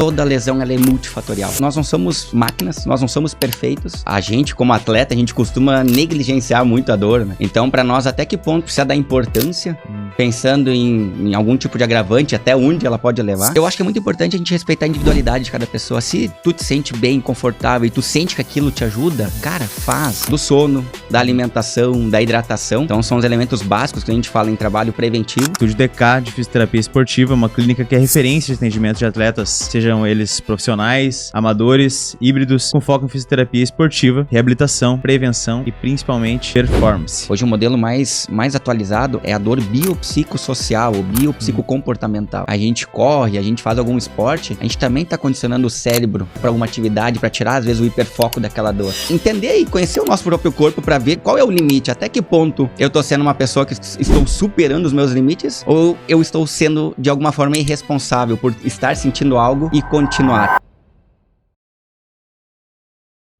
toda lesão ela é multifatorial. Nós não somos máquinas, nós não somos perfeitos. A gente, como atleta, a gente costuma negligenciar muito a dor, né? Então, pra nós, até que ponto precisa dar importância, pensando em algum tipo de agravante, até onde ela pode levar. Eu acho que é muito importante a gente respeitar a individualidade de cada pessoa. Se tu te sente bem, confortável e tu sente que aquilo te ajuda, cara, faz. Do sono, da alimentação, da hidratação. Então, são os elementos básicos que a gente fala em trabalho preventivo. Estúdio DK de Fisioterapia Esportiva, uma clínica que é referência de atendimento de atletas, sejam eles profissionais, amadores, híbridos, com foco em fisioterapia esportiva, reabilitação, prevenção e principalmente performance. Hoje o modelo mais atualizado é a dor biopsicossocial ou biopsicocomportamental. A gente corre, a gente faz algum esporte, a gente também está condicionando o cérebro para alguma atividade, para tirar às vezes o hiperfoco daquela dor. Entender e conhecer o nosso próprio corpo para ver qual é o limite, até que ponto eu tô sendo uma pessoa que estou superando os meus limites ou eu estou sendo de alguma forma irresponsável por estar sentindo algo e continuar.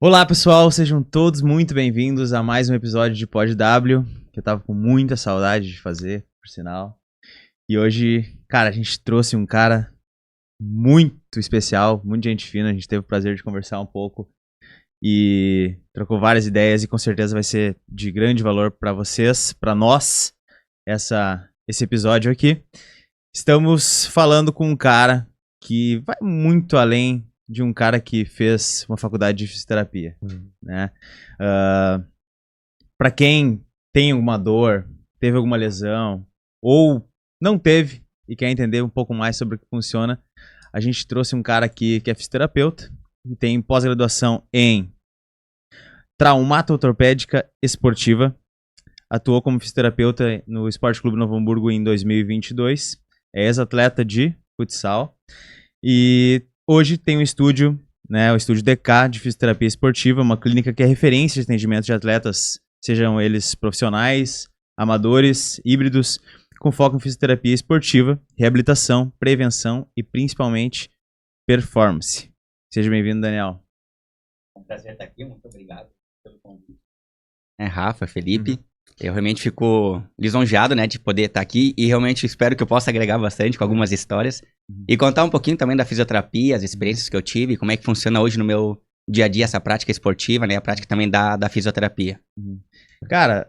Olá pessoal, sejam todos muito bem-vindos a mais um episódio de Pod W, que eu tava com muita saudade de fazer, por sinal. E hoje, cara, a gente trouxe um cara muito especial, muito gente fina, a gente teve o prazer de conversar um pouco e trocou várias ideias e com certeza vai ser de grande valor para vocês, para nós, esse episódio aqui. Estamos falando com um cara que vai muito além de um cara que fez uma faculdade de fisioterapia, né? Para quem tem alguma dor, teve alguma lesão ou não teve e quer entender um pouco mais sobre o que funciona, a gente trouxe um cara aqui que é fisioterapeuta e tem pós-graduação em traumato-ortopédica esportiva, atuou como fisioterapeuta no Esporte Clube Novo Hamburgo em 2022, é ex-atleta de futsal e hoje tem um estúdio, né, o Estúdio DK de Fisioterapia Esportiva, uma clínica que é referência de atendimento de atletas, sejam eles profissionais, amadores, híbridos, com foco em fisioterapia esportiva, reabilitação, prevenção e principalmente performance. Seja bem-vindo, Daniel. É um prazer estar aqui, muito obrigado pelo convite. Rafa, Felipe, eu realmente fico lisonjeado, né, de poder estar aqui e realmente espero que eu possa agregar bastante com algumas histórias e contar um pouquinho também da fisioterapia, as experiências que eu tive, como é que funciona hoje no meu dia a dia essa prática esportiva, né, a prática também da fisioterapia. Cara,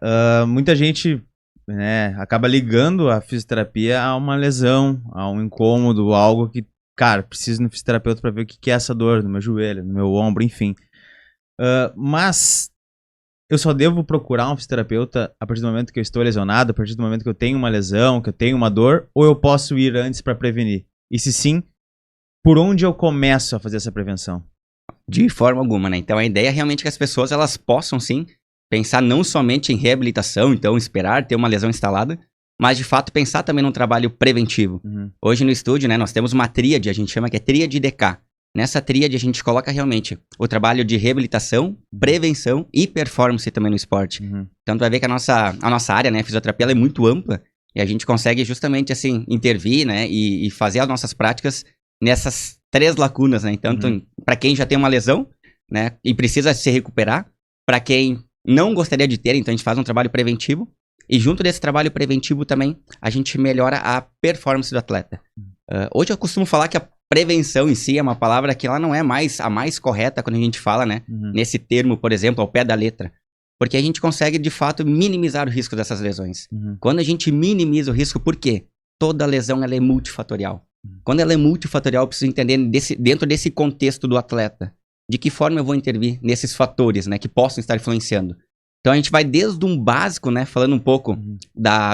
muita gente, né, acaba ligando a fisioterapia a uma lesão, a um incômodo, algo que, cara, preciso ir no fisioterapeuta para ver o que é essa dor no meu joelho, no meu ombro, enfim. Mas eu só devo procurar um fisioterapeuta a partir do momento que eu estou lesionado, a partir do momento que eu tenho uma lesão, que eu tenho uma dor, ou eu posso ir antes para prevenir? E se sim, por onde eu começo a fazer essa prevenção? De forma alguma, né? Então a ideia é realmente que as pessoas elas possam sim pensar não somente em reabilitação, então esperar ter uma lesão instalada, mas de fato pensar também num trabalho preventivo. Hoje no estúdio, né, nós temos uma tríade, a gente chama que é tríade DK. Nessa tríade a gente coloca realmente o trabalho de reabilitação, prevenção e performance também no esporte. Então tu vai ver que a nossa área, né, a fisioterapia, ela é muito ampla e a gente consegue justamente assim intervir, né, e fazer as nossas práticas nessas três lacunas, né? Então, para quem já tem uma lesão, né, e precisa se recuperar, para quem não gostaria de ter, então a gente faz um trabalho preventivo e junto desse trabalho preventivo também a gente melhora a performance do atleta. Hoje eu costumo falar que a prevenção em si é uma palavra que ela não é mais a mais correta quando a gente fala, né, nesse termo, por exemplo, ao pé da letra. Porque a gente consegue, de fato, minimizar o risco dessas lesões. Quando a gente minimiza o risco, por quê? Toda lesão ela é multifatorial. Quando ela é multifatorial, eu preciso entender dentro desse contexto do atleta, de que forma eu vou intervir nesses fatores, né, que possam estar influenciando. Então a gente vai desde um básico, né, falando um pouco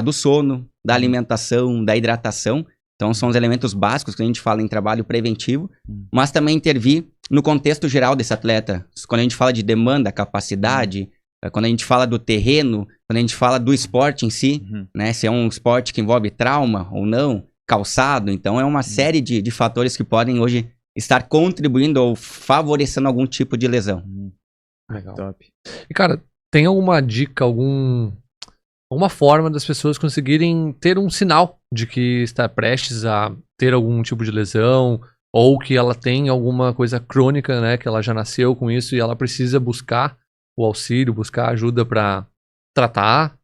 do sono, da alimentação, da hidratação. Então são os elementos básicos que a gente fala em trabalho preventivo, mas também intervir no contexto geral desse atleta. Quando a gente fala de demanda, capacidade, quando a gente fala do terreno, quando a gente fala do esporte em si, né, se é um esporte que envolve trauma ou não, calçado. Então é uma série de fatores que podem hoje estar contribuindo ou favorecendo algum tipo de lesão. Legal. Top. E cara, tem alguma dica, alguma forma das pessoas conseguirem ter um sinal de que está prestes a ter algum tipo de lesão ou que ela tem alguma coisa crônica, né, que ela já nasceu com isso e ela precisa buscar o auxílio, buscar ajuda para tratar,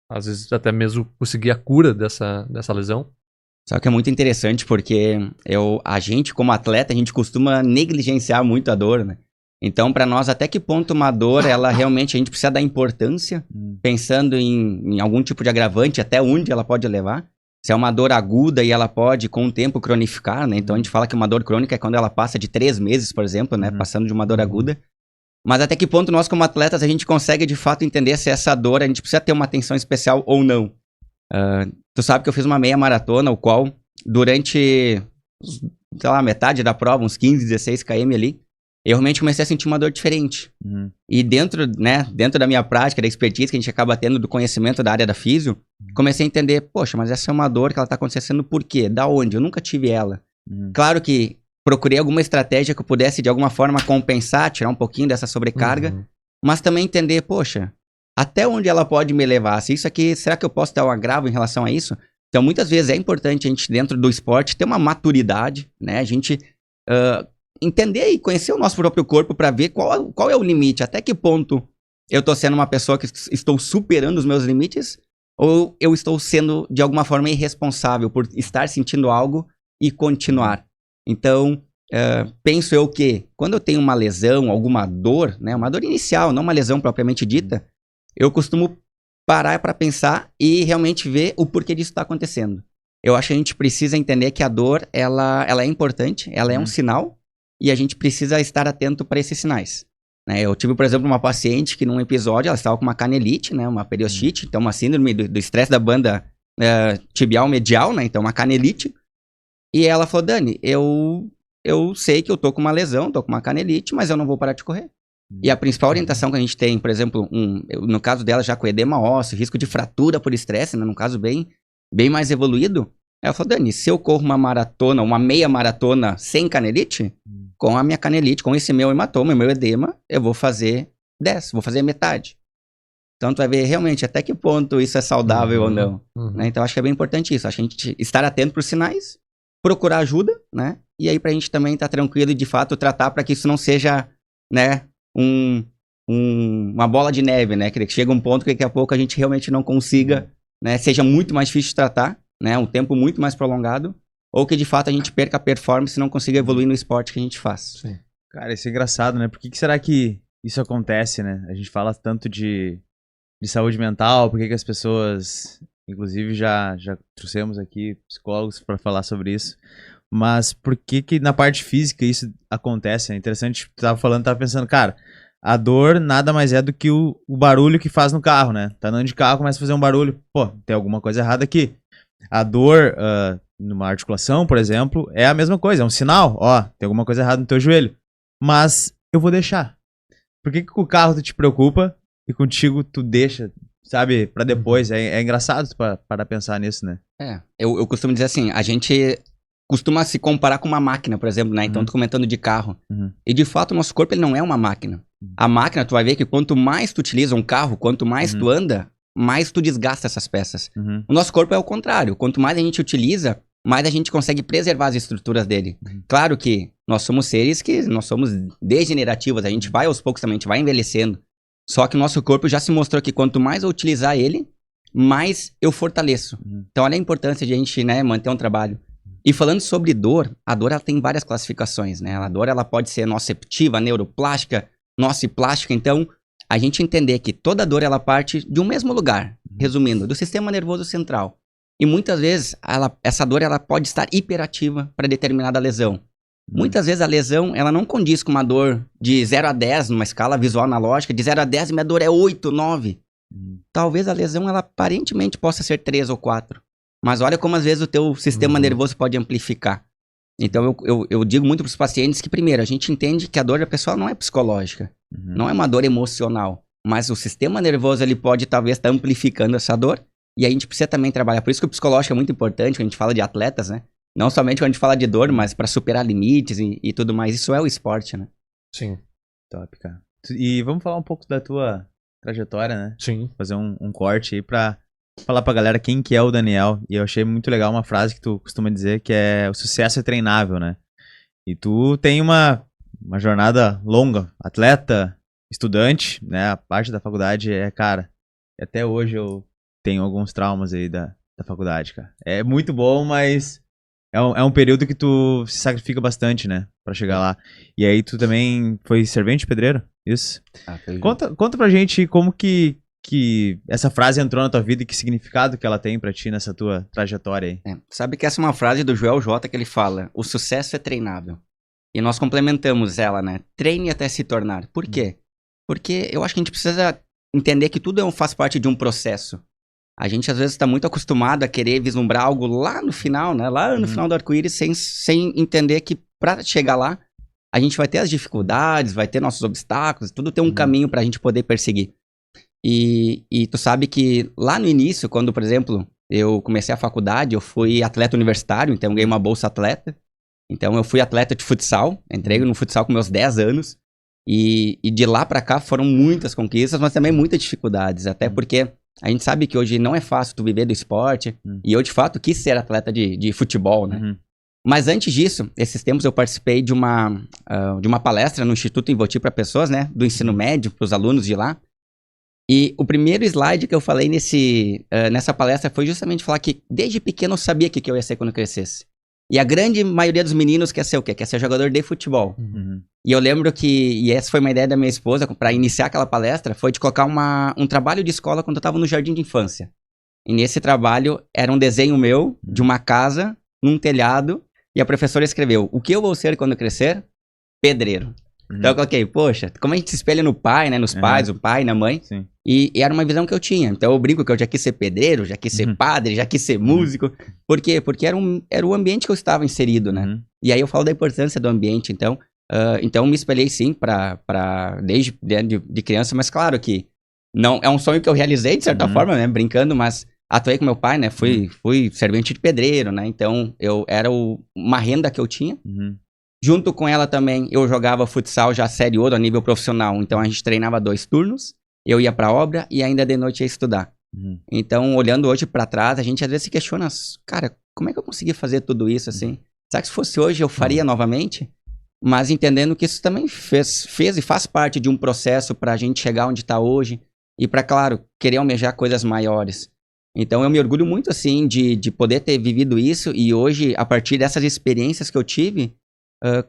às vezes até mesmo conseguir a cura dessa lesão? Só que é muito interessante porque a gente, como atleta, a gente costuma negligenciar muito a dor, né? Então, para nós, até que ponto uma dor, ela realmente, a gente precisa dar importância, pensando em algum tipo de agravante, até onde ela pode levar. Se é uma dor aguda e ela pode, com o tempo, cronificar, né? Então, a gente fala que uma dor crônica é quando ela passa de 3 meses, por exemplo, né? Passando de uma dor aguda. Mas até que ponto nós, como atletas, a gente consegue, de fato, entender se essa dor, a gente precisa ter uma atenção especial ou não. Tu sabe que eu fiz uma meia maratona, o qual, durante, sei lá, metade da prova, uns 15, 16 km ali, eu realmente comecei a sentir uma dor diferente. E dentro da minha prática, da expertise que a gente acaba tendo, do conhecimento da área da físio, comecei a entender, poxa, mas essa é uma dor que ela tá acontecendo por quê? Da onde? Eu nunca tive ela. Claro que procurei alguma estratégia que eu pudesse, de alguma forma, compensar, tirar um pouquinho dessa sobrecarga, mas também entender, poxa, até onde ela pode me levar? Se isso aqui, será que eu posso ter um agravo em relação a isso? Então, muitas vezes é importante a gente, dentro do esporte, ter uma maturidade, né? A gente entender e conhecer o nosso próprio corpo para ver qual é o limite, até que ponto eu tô sendo uma pessoa que estou superando os meus limites ou eu estou sendo, de alguma forma, irresponsável por estar sentindo algo e continuar. Então, penso eu que quando eu tenho uma lesão, alguma dor, né, uma dor inicial, não uma lesão propriamente dita, eu costumo parar para pensar e realmente ver o porquê disso está acontecendo. Eu acho que a gente precisa entender que a dor, ela é importante, ela é um sinal, e a gente precisa estar atento para esses sinais. Né? Eu tive, por exemplo, uma paciente que num episódio, ela estava com uma canelite, né? Uma periostite, então uma síndrome do estresse da banda tibial medial, né? Então uma canelite. E ela falou, Dani, eu sei que eu tô com uma lesão, tô com uma canelite, mas eu não vou parar de correr. E a principal orientação que a gente tem, por exemplo, no caso dela já com edema ósseo, risco de fratura por estresse, né? Num caso bem mais evoluído, ela falou, Dani, se eu corro uma maratona, uma meia maratona sem canelite, com a minha canelite, com esse meu hematoma, meu edema, eu vou fazer 10, vou fazer metade. Então, tu vai ver realmente até que ponto isso é saudável ou não. Né? Então, acho que é bem importante isso. Acho que a gente estar atento para os sinais, procurar ajuda, né? E aí, pra gente também estar tranquilo e, de fato, tratar para que isso não seja, né, uma bola de neve, né? Que chega um ponto que daqui a pouco a gente realmente não consiga, né? Seja muito mais difícil de tratar, né? Um tempo muito mais prolongado, ou que de fato a gente perca a performance e não consiga evoluir no esporte que a gente faz. Sim. Cara, isso é engraçado, né? Por que será que isso acontece, né? A gente fala tanto de saúde mental, por que as pessoas, inclusive já trouxemos aqui psicólogos para falar sobre isso, mas por que na parte física isso acontece? É interessante, tu tava pensando, cara, a dor nada mais é do que o barulho que faz no carro, né? Tá andando de carro, começa a fazer um barulho, pô, tem alguma coisa errada aqui. A dor numa articulação, por exemplo, é a mesma coisa, é um sinal, ó, tem alguma coisa errada no teu joelho. Mas eu vou deixar. Por que com o carro tu te preocupa e contigo tu deixa, sabe, pra depois? É engraçado para pensar nisso, né? Eu costumo dizer assim, a gente costuma se comparar com uma máquina, por exemplo, né? Então, tô comentando de carro. E, de fato, o nosso corpo ele não é uma máquina. A máquina, tu vai ver que quanto mais tu utiliza um carro, quanto mais tu anda, mais tu desgasta essas peças. O nosso corpo é o contrário. Quanto mais a gente utiliza, mais a gente consegue preservar as estruturas dele. Claro que nós somos seres que nós somos degenerativos, a gente vai aos poucos também, a gente vai envelhecendo. Só que o nosso corpo já se mostrou que quanto mais eu utilizar ele, mais eu fortaleço. Então olha a importância de a gente, né, manter um trabalho. E falando sobre dor, a dor ela tem várias classificações, né? A dor ela pode ser nociceptiva, neuroplástica, nociplástica. Então, a gente entender que toda dor ela parte de um mesmo lugar, resumindo, do sistema nervoso central. E muitas vezes essa dor ela pode estar hiperativa para determinada lesão. Muitas vezes a lesão ela não condiz com uma dor de 0 a 10 numa escala visual analógica, de 0 a 10 minha dor é 8, 9. Talvez a lesão ela aparentemente possa ser 3 ou 4. Mas olha como às vezes o teu sistema nervoso pode amplificar. Então eu digo muito para os pacientes que primeiro a gente entende que a dor da pessoa não é psicológica, não é uma dor emocional, mas o sistema nervoso ele pode talvez estar amplificando essa dor e a gente precisa também trabalhar. Por isso que o psicológico é muito importante quando a gente fala de atletas, né? Não somente quando a gente fala de dor, mas para superar limites e tudo mais. Isso é o esporte, né? Sim. Top, cara. E vamos falar um pouco da tua trajetória, né? Sim. Fazer um corte aí pra falar pra galera quem que é o Daniel. E eu achei muito legal uma frase que tu costuma dizer, que é o sucesso é treinável, né? E tu tem uma jornada longa, atleta, estudante, né? A parte da faculdade cara, até hoje eu tenho alguns traumas aí da da faculdade, cara. É muito bom, mas é um período que tu se sacrifica bastante, né? Pra chegar lá. E aí tu também foi servente pedreiro? Isso? Conta pra gente como que essa frase entrou na tua vida e que significado que ela tem pra ti nessa tua trajetória aí. Sabe que essa é uma frase do Joel J que ele fala, o sucesso é treinável. E nós complementamos ela, né? Treine até se tornar. Por quê? Porque eu acho que a gente precisa entender que tudo faz parte de um processo. A gente às vezes está muito acostumado a querer vislumbrar algo lá no final, né? Lá no final do arco-íris, sem entender que para chegar lá, a gente vai ter as dificuldades, vai ter nossos obstáculos, tudo tem um caminho para a gente poder perseguir. E tu sabe que lá no início, quando, por exemplo, eu comecei a faculdade, eu fui atleta universitário, então eu ganhei uma bolsa atleta. Então eu fui atleta de futsal, entrei no futsal com meus 10 anos. E de lá pra cá foram muitas conquistas, mas também muitas dificuldades. Até porque a gente sabe que hoje não é fácil tu viver do esporte. E eu, de fato, quis ser atleta de futebol, né? Mas antes disso, esses tempos eu participei de uma palestra no Instituto Invoti para pessoas, né? Do ensino médio, para os alunos de lá. E o primeiro slide que eu falei nessa palestra foi justamente falar que desde pequeno eu sabia o que eu ia ser quando eu crescesse. E a grande maioria dos meninos quer ser o quê? Quer ser jogador de futebol. E eu lembro e essa foi uma ideia da minha esposa, para iniciar aquela palestra, foi de colocar um trabalho de escola quando eu estava no jardim de infância. E nesse trabalho era um desenho meu, de uma casa, num telhado, e a professora escreveu, o que eu vou ser quando eu crescer? Pedreiro. Então eu coloquei, poxa, como a gente se espelha no pai, né? Nos pais, o pai, na mãe. Sim. E era uma visão que eu tinha. Então eu brinco que eu já quis ser pedreiro, já quis ser padre, já quis ser músico. Por quê? Porque era o ambiente que eu estava inserido, né? E aí eu falo da importância do ambiente. Então me espelhei sim desde de criança, mas claro que não é um sonho que eu realizei, de certa forma, né? Brincando, mas atuei com meu pai, né? Fui servente de pedreiro, né? Então era uma renda que eu tinha. Junto com ela também, eu jogava futsal já série ouro a nível profissional. Então a gente treinava 2 turnos, eu ia pra obra e ainda de noite ia estudar. Então, olhando hoje pra trás, a gente às vezes se questiona, cara, como é que eu consegui fazer tudo isso assim? Será que se fosse hoje eu faria novamente? Mas entendendo que isso também fez e faz parte de um processo pra gente chegar onde tá hoje e pra, claro, querer almejar coisas maiores. Então eu me orgulho muito assim de poder ter vivido isso e hoje, a partir dessas experiências que eu tive,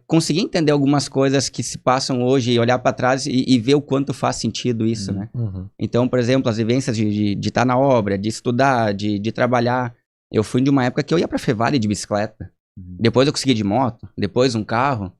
conseguir entender algumas coisas que se passam hoje e olhar para trás e ver o quanto faz sentido isso, né? Então, por exemplo, as vivências de estar na obra, de estudar, de trabalhar. Eu fui de uma época que eu ia pra Fevale de bicicleta. Depois eu consegui de moto, depois um carro.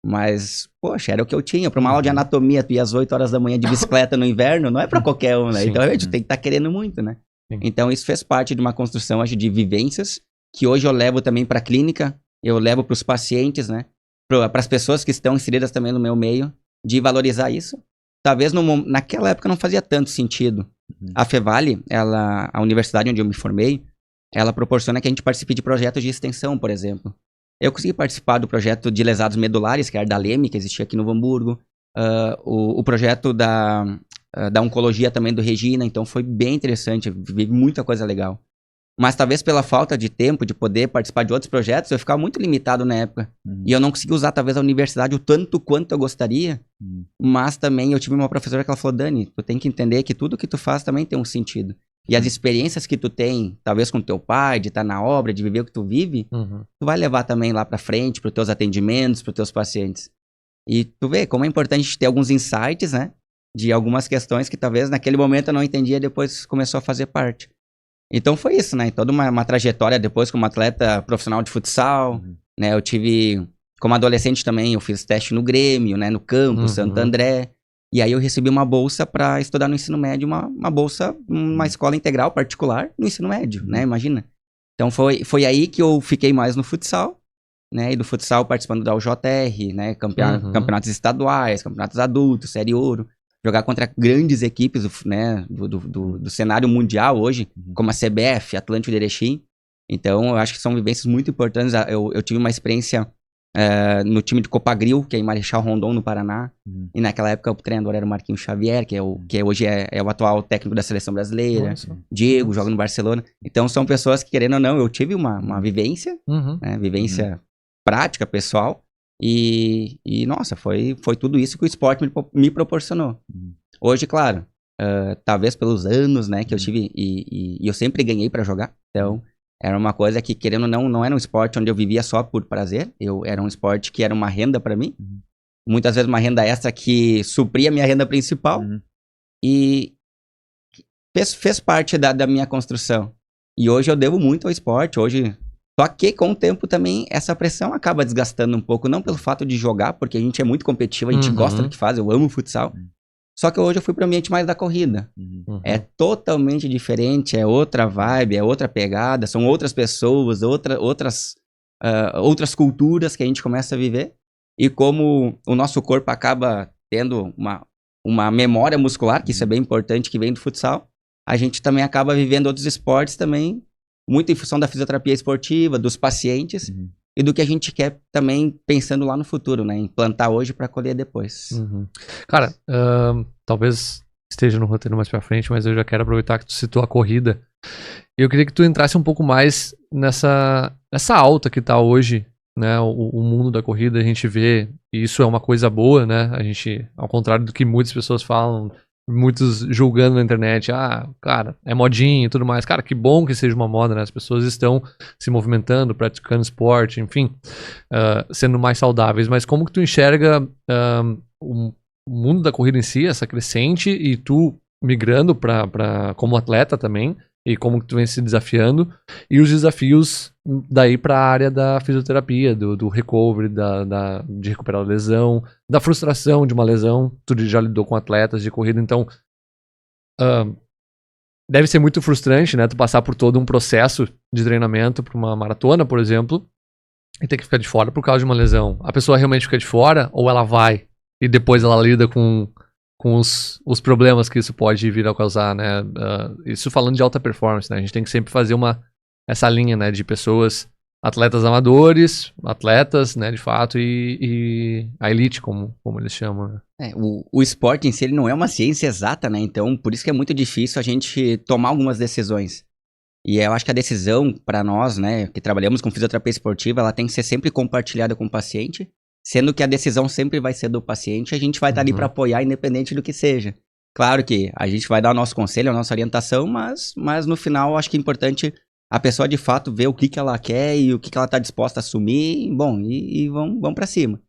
Mas, poxa, era o que eu tinha. Para uma aula de anatomia, tu ia às 8 horas da manhã de bicicleta no inverno, não é para qualquer um, né? Sim. Então a gente tem que estar querendo muito, né? Sim. Então isso fez parte de uma construção, acho, de vivências, que hoje eu levo também para a clínica, eu levo para os pacientes, né? Para as pessoas que estão inseridas também no meu meio, de valorizar isso. Talvez naquela época não fazia tanto sentido. A Fevale, a universidade onde eu me formei, ela proporciona que a gente participe de projetos de extensão, por exemplo. Eu consegui participar do projeto de lesados medulares, que era da Leme, que existia aqui no Novo Hamburgo. O projeto da oncologia também do Regina, então foi bem interessante, vi muita coisa legal. Mas talvez pela falta de tempo de poder participar de outros projetos, eu ficava muito limitado na época. E eu não consegui usar talvez a universidade o tanto quanto eu gostaria, mas também eu tive uma professora que ela falou, Dani, tu tem que entender que tudo que tu faz também tem um sentido. E as experiências que tu tem, talvez com teu pai, de estar na obra, de viver o que tu vive, tu vai levar também lá pra frente, pros teus atendimentos, pros teus pacientes. E tu vê como é importante ter alguns insights, né? De algumas questões que talvez naquele momento eu não entendia, depois começou a fazer parte. Então foi isso, né? Toda uma trajetória depois como atleta profissional de futsal, né? Eu tive, como adolescente também, eu fiz teste no Grêmio, né? No campo, Santo André. E aí eu recebi uma bolsa para estudar no ensino médio, uma bolsa, uma escola integral particular no ensino médio, né? Imagina. Então foi aí que eu fiquei mais no futsal, né? E do futsal participando da UJR, né? Campeonatos estaduais, campeonatos adultos, série ouro. Jogar contra grandes equipes, né? Do cenário mundial hoje, como a CBF, Atlântico de Erechim. Então eu acho que são vivências muito importantes. Eu tive uma experiência no time de Copagril, que é em Marechal Rondon, no Paraná. E naquela época o treinador era o Marquinhos Xavier, que hoje é o atual técnico da seleção brasileira. Diego, joga no Barcelona. Então são pessoas que, querendo ou não, eu tive uma vivência, né, vivência prática, pessoal. E nossa, foi tudo isso que o esporte me proporcionou. Hoje, claro, talvez pelos anos, né, que eu tive, e eu sempre ganhei pra jogar. Então, era uma coisa que, querendo ou não era um esporte onde eu vivia só por prazer. Era um esporte que era uma renda pra mim. Muitas vezes uma renda extra que supria a minha renda principal. E fez parte da minha construção. E hoje eu devo muito ao esporte. Hoje, só que com o tempo também essa pressão acaba desgastando um pouco. Não pelo fato de jogar, porque a gente é muito competitivo, a gente gosta do que faz. Eu amo futsal. Só que hoje eu fui para o ambiente mais da corrida. É totalmente diferente, é outra vibe, é outra pegada, são outras pessoas, outras culturas que a gente começa a viver. E como o nosso corpo acaba tendo uma memória muscular, que isso é bem importante, que vem do futsal, a gente também acaba vivendo outros esportes também, muito em função da fisioterapia esportiva, dos pacientes, e do que a gente quer também pensando lá no futuro, né? Implantar hoje para colher depois. Cara, talvez esteja no roteiro mais pra frente, mas eu já quero aproveitar que tu citou a corrida. Eu queria que tu entrasse um pouco mais nessa alta que tá hoje, né? O mundo da corrida, a gente vê, e isso é uma coisa boa, né? A gente, ao contrário do que muitas pessoas falam, muitos julgando na internet, cara, é modinha e tudo mais. Cara, que bom que seja uma moda, né? As pessoas estão se movimentando, praticando esporte, enfim, sendo mais saudáveis. Mas como que tu enxerga o mundo da corrida em si, essa crescente, e tu migrando como atleta também, e como que tu vem se desafiando, e os desafios daí para a área da fisioterapia, do recovery, de recuperar a lesão, da frustração de uma lesão. Tu já lidou com atletas de corrida, então deve ser muito frustrante, né, tu passar por todo um processo de treinamento para uma maratona, por exemplo, e ter que ficar de fora por causa de uma lesão. A pessoa realmente fica de fora, ou ela vai e depois ela lida com os problemas que isso pode vir a causar, né? Isso falando de alta performance, né? A gente tem que sempre fazer essa linha, né, de pessoas, atletas amadores, atletas, né, de fato, e a elite, como eles chamam, né? O esporte em si, ele não é uma ciência exata, né? Então, por isso que é muito difícil a gente tomar algumas decisões. E eu acho que a decisão, para nós, né, que trabalhamos com fisioterapia esportiva, ela tem que ser sempre compartilhada com o paciente, sendo que a decisão sempre vai ser do paciente, a gente vai estar ali para apoiar, independente do que seja. Claro que a gente vai dar o nosso conselho, a nossa orientação, mas no final eu acho que é importante a pessoa de fato ver o que ela quer e o que ela está disposta a assumir, e vamos para cima.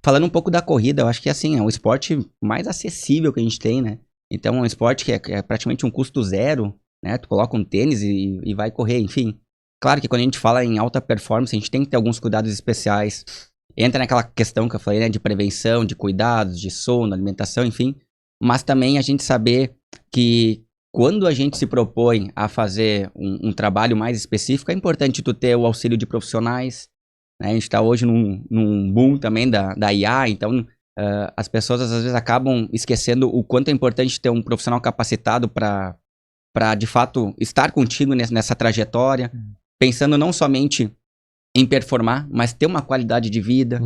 Falando um pouco da corrida, eu acho que assim, é o esporte mais acessível que a gente tem, né? Então é um esporte que é praticamente um custo zero, né? Tu coloca um tênis e vai correr, enfim. Claro que quando a gente fala em alta performance, a gente tem que ter alguns cuidados especiais. Entra naquela questão que eu falei, né, de prevenção, de cuidados, de sono, alimentação, enfim. Mas também a gente saber que quando a gente se propõe a fazer um trabalho mais específico, é importante tu ter o auxílio de profissionais, né? A gente está hoje num boom também da IA, então as pessoas às vezes acabam esquecendo o quanto é importante ter um profissional capacitado para de fato estar contigo nessa trajetória, pensando não somente em performar, mas ter uma qualidade de vida,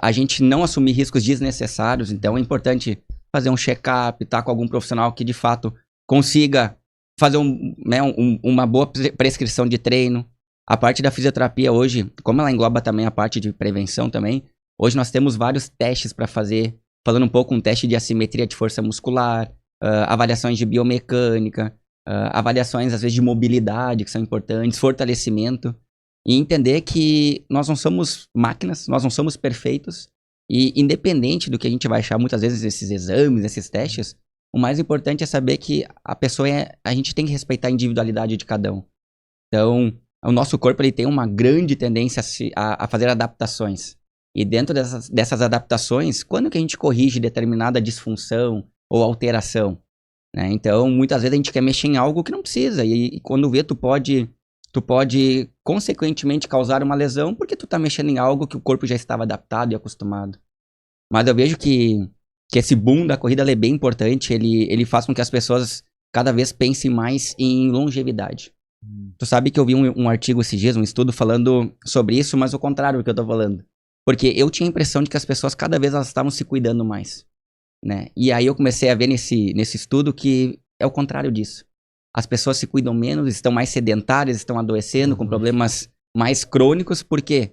a gente não assumir riscos desnecessários. Então é importante fazer um check-up, estar com algum profissional que de fato consiga fazer uma boa prescrição de treino. A parte da fisioterapia hoje, como ela engloba também a parte de prevenção também, hoje nós temos vários testes para fazer, falando um pouco um teste de assimetria de força muscular, avaliações de biomecânica, avaliações às vezes de mobilidade que são importantes, fortalecimento. E entender que nós não somos máquinas, nós não somos perfeitos. E independente do que a gente vai achar muitas vezes esses exames, esses testes, o mais importante é saber que a gente tem que respeitar a individualidade de cada um. Então, o nosso corpo ele tem uma grande tendência a fazer adaptações. E dentro dessas adaptações, quando que a gente corrige determinada disfunção ou alteração? Né? Então, muitas vezes a gente quer mexer em algo que não precisa. E quando vê, tu pode consequentemente causar uma lesão porque tu tá mexendo em algo que o corpo já estava adaptado e acostumado. Mas eu vejo que esse boom da corrida ele é bem importante, ele faz com que as pessoas cada vez pensem mais em longevidade. Tu sabe que eu vi um artigo esses dias, um estudo falando sobre isso, mas o contrário do que eu tô falando. Porque eu tinha a impressão de que as pessoas cada vez elas estavam se cuidando mais, né? E aí eu comecei a ver nesse estudo que é o contrário disso. As pessoas se cuidam menos, estão mais sedentárias, estão adoecendo com problemas mais crônicos. Por quê?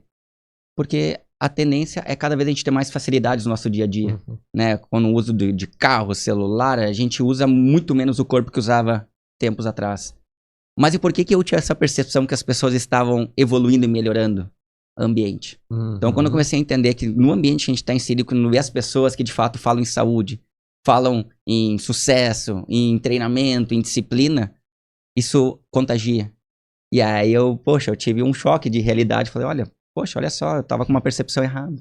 Porque a tendência é cada vez a gente ter mais facilidades no nosso dia a dia, né? Quando o uso de carro, celular, a gente usa muito menos o corpo que usava tempos atrás. Mas e por que eu tinha essa percepção que as pessoas estavam evoluindo e melhorando? Ambiente. Então, quando eu comecei a entender que no ambiente que a gente está inserido, quando vê as pessoas que de fato falam em saúde, falam em sucesso, em treinamento, em disciplina, isso contagia. E aí eu tive um choque de realidade. Falei, olha só, eu tava com uma percepção errada.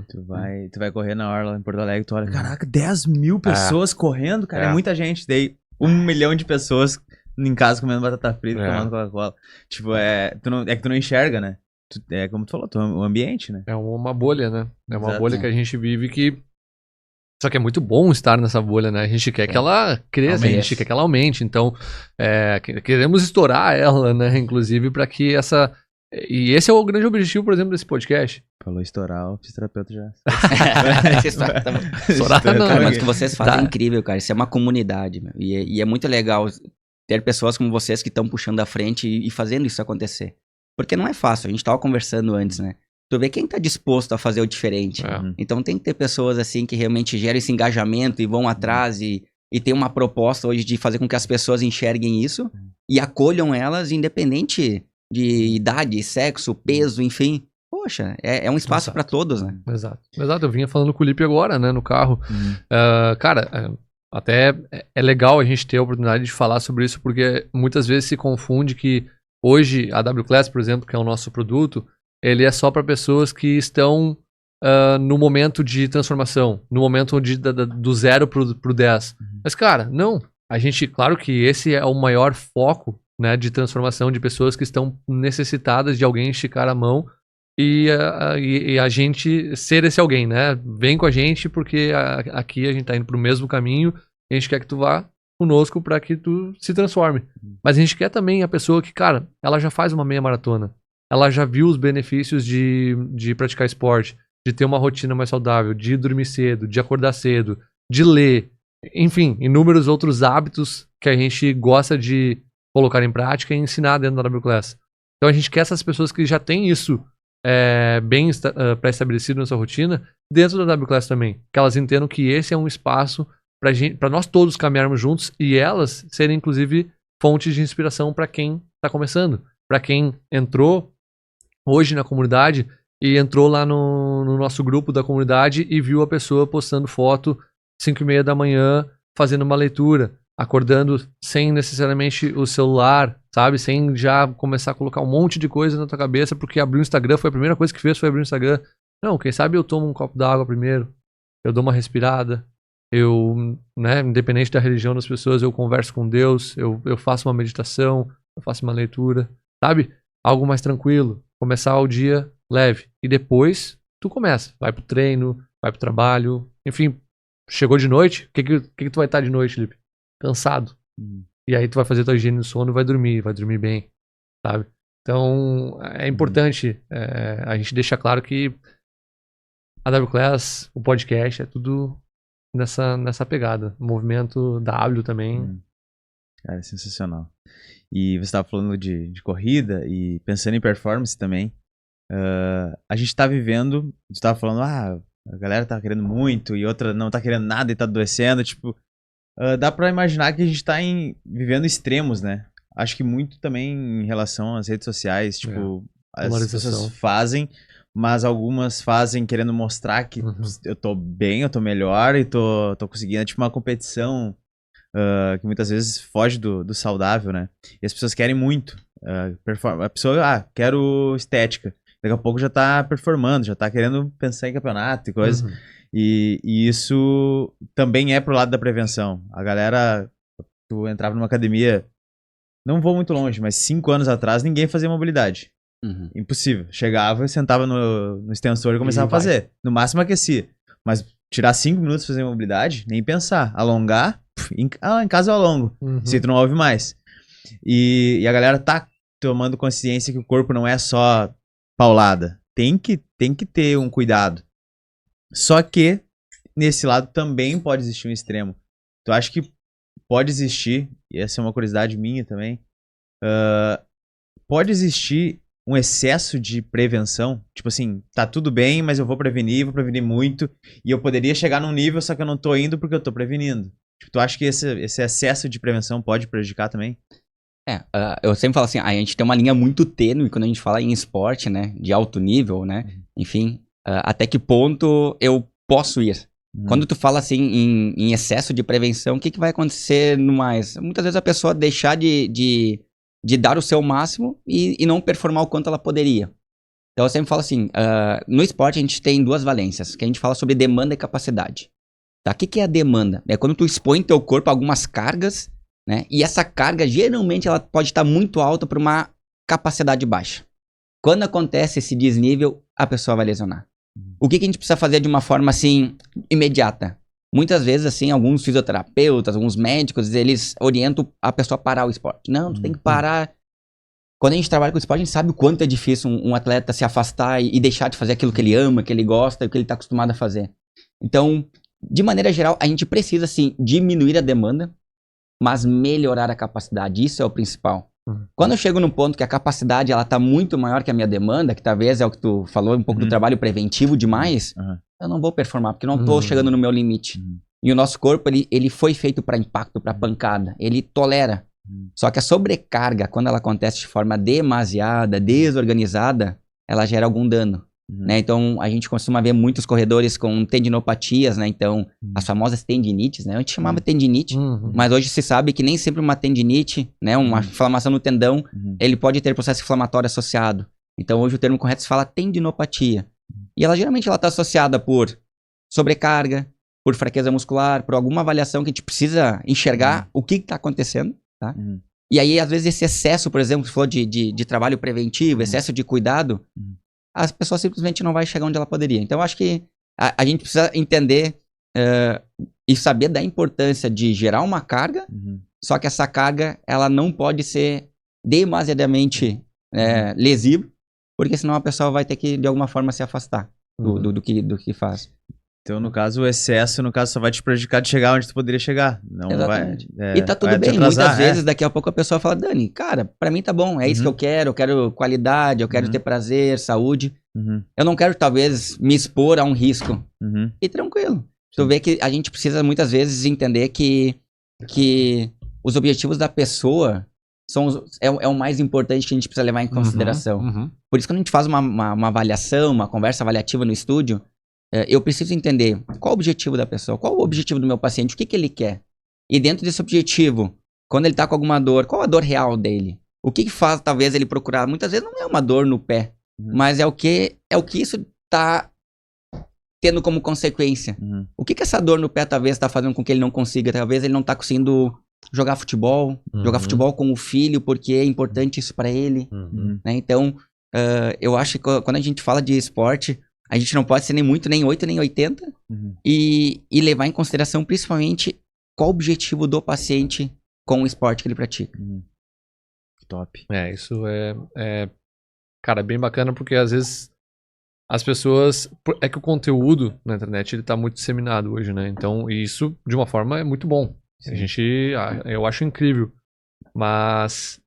Tu vai correr na orla em Porto Alegre, tu olha, caraca, 10 mil pessoas correndo, cara, é muita gente. Dei 1 milhão de pessoas em casa comendo batata frita, tomando Coca-Cola. Tipo, é que tu não enxerga, né? É como tu falou, o ambiente, né? É uma bolha, né? É uma bolha que a gente vive que... Só que é muito bom estar nessa bolha, né? A gente quer que ela cresça, a gente quer que ela aumente. Então, queremos estourar ela, né? Inclusive, para que essa... E esse é o grande objetivo, por exemplo, desse podcast. Falou estourar, o fisioterapeuta já... Estourar não. Cara, mas o que vocês fazem é incrível, cara. Isso é uma comunidade, meu. E é muito legal ter pessoas como vocês que estão puxando à frente e fazendo isso acontecer. Porque não é fácil, a gente tava conversando antes, né? Tu vê quem tá disposto a fazer o diferente. Então tem que ter pessoas assim que realmente geram esse engajamento e vão atrás e tem uma proposta hoje de fazer com que as pessoas enxerguem isso e acolham elas independente de idade, sexo, peso, enfim. Poxa, é um espaço para todos, né? Exato. Eu vinha falando com o Lipe agora, né, no carro. Cara, até é legal a gente ter a oportunidade de falar sobre isso, porque muitas vezes se confunde que hoje a W-Class, por exemplo, que é o nosso produto, ele é só para pessoas que estão no momento de transformação, no momento do 0 pro 10. Mas, cara, não. A gente, claro que esse é o maior foco, né, de transformação de pessoas que estão necessitadas de alguém esticar a mão e a gente ser esse alguém, né? Vem com a gente porque aqui a gente tá indo pro mesmo caminho e a gente quer que tu vá conosco para que tu se transforme. Mas a gente quer também a pessoa que, cara, ela já faz uma meia maratona. Ela já viu os benefícios de praticar esporte, de ter uma rotina mais saudável, de dormir cedo, de acordar cedo, de ler. Enfim, inúmeros outros hábitos que a gente gosta de colocar em prática e ensinar dentro da W-Class. Então a gente quer essas pessoas que já têm isso bem pré-estabelecido na sua rotina, dentro da W-Class também. Que elas entendam que esse é um espaço para nós todos caminharmos juntos e elas serem, inclusive, fontes de inspiração para quem está começando. Para quem entrou hoje na comunidade e entrou lá no nosso grupo da comunidade e viu a pessoa postando foto 5:30 da manhã, fazendo uma leitura, acordando sem necessariamente o celular, sabe? Sem já começar a colocar um monte de coisa na tua cabeça, porque abriu o Instagram, foi a primeira coisa que fez, foi abrir o Instagram. Não, quem sabe eu tomo um copo d'água primeiro, eu dou uma respirada, eu, né, independente da religião das pessoas, eu converso com Deus, eu faço uma meditação, eu faço uma leitura, sabe? Algo mais tranquilo, começar o dia leve. E depois, tu começa, vai pro treino, vai pro trabalho, enfim, chegou de noite, o que tu vai estar de noite, Felipe? Cansado. E aí tu vai fazer tua higiene do sono e vai dormir bem, sabe? Então, é importante a gente deixar claro que a W-Class, o podcast, é tudo nessa pegada. O movimento W também. Cara, é sensacional. E você estava falando de corrida e pensando em performance também. A gente tá vivendo, você estava falando, a galera tá querendo muito e outra não tá querendo nada e tá adoecendo, tipo, dá pra imaginar que a gente tá vivendo extremos, né? Acho que muito também em relação às redes sociais, tipo, as pessoas fazem, mas algumas fazem querendo mostrar que eu tô bem, eu tô melhor e tô conseguindo, é tipo uma competição que muitas vezes foge do saudável, né? E as pessoas querem muito a pessoa, quero estética. Daqui a pouco já tá performando, já tá querendo pensar em campeonato e coisa. E isso também é pro lado da prevenção. A galera, tu entrava numa academia, não vou muito longe, mas 5 anos atrás ninguém fazia mobilidade. Impossível. Chegava, sentava no extensor e começava a fazer. No máximo aquecia. Mas tirar 5 minutos pra fazer mobilidade, nem pensar. Alongar, em casa eu alongo. Se tu não ouve mais. E a galera tá tomando consciência que o corpo não é só paulada. Tem que ter um cuidado. Só que, nesse lado também pode existir um extremo. Tu acha que pode existir, e essa é uma curiosidade minha também, pode existir um excesso de prevenção? Tipo assim, tá tudo bem, mas eu vou prevenir muito, e eu poderia chegar num nível, só que eu não tô indo porque eu tô prevenindo. Tipo, tu acha que esse excesso de prevenção pode prejudicar também? Eu sempre falo assim, a gente tem uma linha muito tênue quando a gente fala em esporte, né, de alto nível, né, enfim, até que ponto eu posso ir. Quando tu fala assim em excesso de prevenção, o que vai acontecer no mais? Muitas vezes a pessoa deixar de dar o seu máximo e não performar o quanto ela poderia. Então eu sempre falo assim, no esporte a gente tem duas valências, que a gente fala sobre demanda e capacidade. Tá? O que é a demanda? É quando tu expõe teu corpo a algumas cargas, né? E essa carga, geralmente, ela pode estar muito alta para uma capacidade baixa. Quando acontece esse desnível, a pessoa vai lesionar. O que a gente precisa fazer de uma forma, assim, imediata? Muitas vezes, assim, alguns fisioterapeutas, alguns médicos, eles orientam a pessoa a parar o esporte. Não, tu tem que parar. Quando a gente trabalha com esporte, a gente sabe o quanto é difícil um atleta se afastar e deixar de fazer aquilo que ele ama, que ele gosta, o que ele está acostumado a fazer. Então, de maneira geral, a gente precisa, assim, diminuir a demanda, mas melhorar a capacidade, isso é o principal. Quando eu chego num ponto que a capacidade ela tá muito maior que a minha demanda, que talvez é o que tu falou, um pouco do trabalho preventivo demais, eu não vou performar, porque eu não tô chegando no meu limite. E o nosso corpo, ele foi feito para impacto, para pancada, ele tolera. Só que a sobrecarga, quando ela acontece de forma demasiada, desorganizada, ela gera algum dano. Né? Então, a gente costuma ver muitos corredores com tendinopatias, né? Então, as famosas tendinites, né? A gente chamava tendinite, mas hoje se sabe que nem sempre uma tendinite, né? Uma inflamação no tendão, ele pode ter processo inflamatório associado. Então, hoje o termo correto se fala tendinopatia. E ela geralmente está associada por sobrecarga, por fraqueza muscular, por alguma avaliação que a gente precisa enxergar o que está acontecendo, tá? E aí, às vezes, esse excesso, por exemplo, se for de trabalho preventivo, excesso de cuidado, as pessoas simplesmente não vai chegar onde ela poderia. Então, eu acho que a gente precisa entender e saber da importância de gerar uma carga, só que essa carga, ela não pode ser demasiadamente lesiva, porque senão a pessoa vai ter que, de alguma forma, se afastar do que faz. Então, no caso, o excesso, só vai te prejudicar de chegar onde tu poderia chegar. Não Exatamente. vai, e tá tudo bem. Muitas vezes, daqui a pouco a pessoa fala, Dani, cara, pra mim tá bom, é isso que eu quero qualidade, eu quero ter prazer, saúde. Eu não quero, talvez, me expor a um risco. E tranquilo. Tu vê que a gente precisa, muitas vezes, entender que os objetivos da pessoa é o mais importante que a gente precisa levar em consideração. Por isso, quando a gente faz uma avaliação, uma conversa avaliativa no estúdio, eu preciso entender qual o objetivo da pessoa, qual o objetivo do meu paciente, o que ele quer. E dentro desse objetivo, quando ele tá com alguma dor, qual a dor real dele? O que faz, talvez, ele procurar? Muitas vezes não é uma dor no pé, mas é o que isso tá tendo como consequência. O que essa dor no pé, talvez, tá fazendo com que ele não consiga? Talvez ele não tá conseguindo jogar futebol com o filho, porque é importante isso para ele. Né? Então, eu acho que quando a gente fala de esporte, a gente não pode ser nem muito, nem 8, nem 80 e levar em consideração principalmente qual o objetivo do paciente com o esporte que ele pratica. Top. Isso cara, bem bacana porque às vezes as pessoas... É que o conteúdo na internet ele tá muito disseminado hoje, né? Então isso, de uma forma, é muito bom. Eu acho incrível. Mas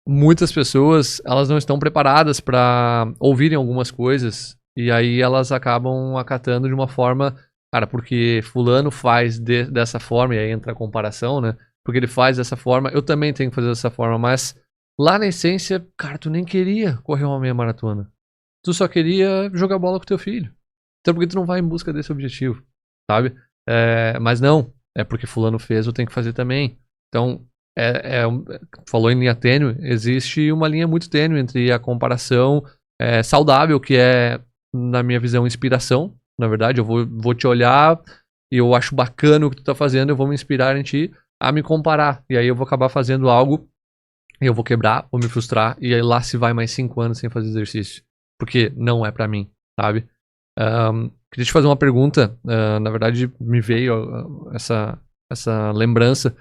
muitas pessoas, elas não estão preparadas para ouvirem algumas coisas. E aí elas acabam acatando de uma forma, cara, porque fulano faz dessa forma, e aí entra a comparação, né? Porque ele faz dessa forma, eu também tenho que fazer dessa forma, mas lá na essência, cara, tu nem queria correr uma meia maratona. Tu só queria jogar bola com teu filho. Então por que tu não vai em busca desse objetivo, sabe? Mas não, é porque fulano fez, eu tenho que fazer também. Então, falou em linha tênue, existe uma linha muito tênue entre a comparação saudável, que é, na minha visão, inspiração. Na verdade, eu vou te olhar e eu acho bacana o que tu tá fazendo, eu vou me inspirar em ti a me comparar. E aí eu vou acabar fazendo algo e eu vou quebrar, vou me frustrar, e aí lá se vai mais 5 anos sem fazer exercício. Porque não é pra mim, sabe? Queria te fazer uma pergunta. Na verdade, me veio essa lembrança.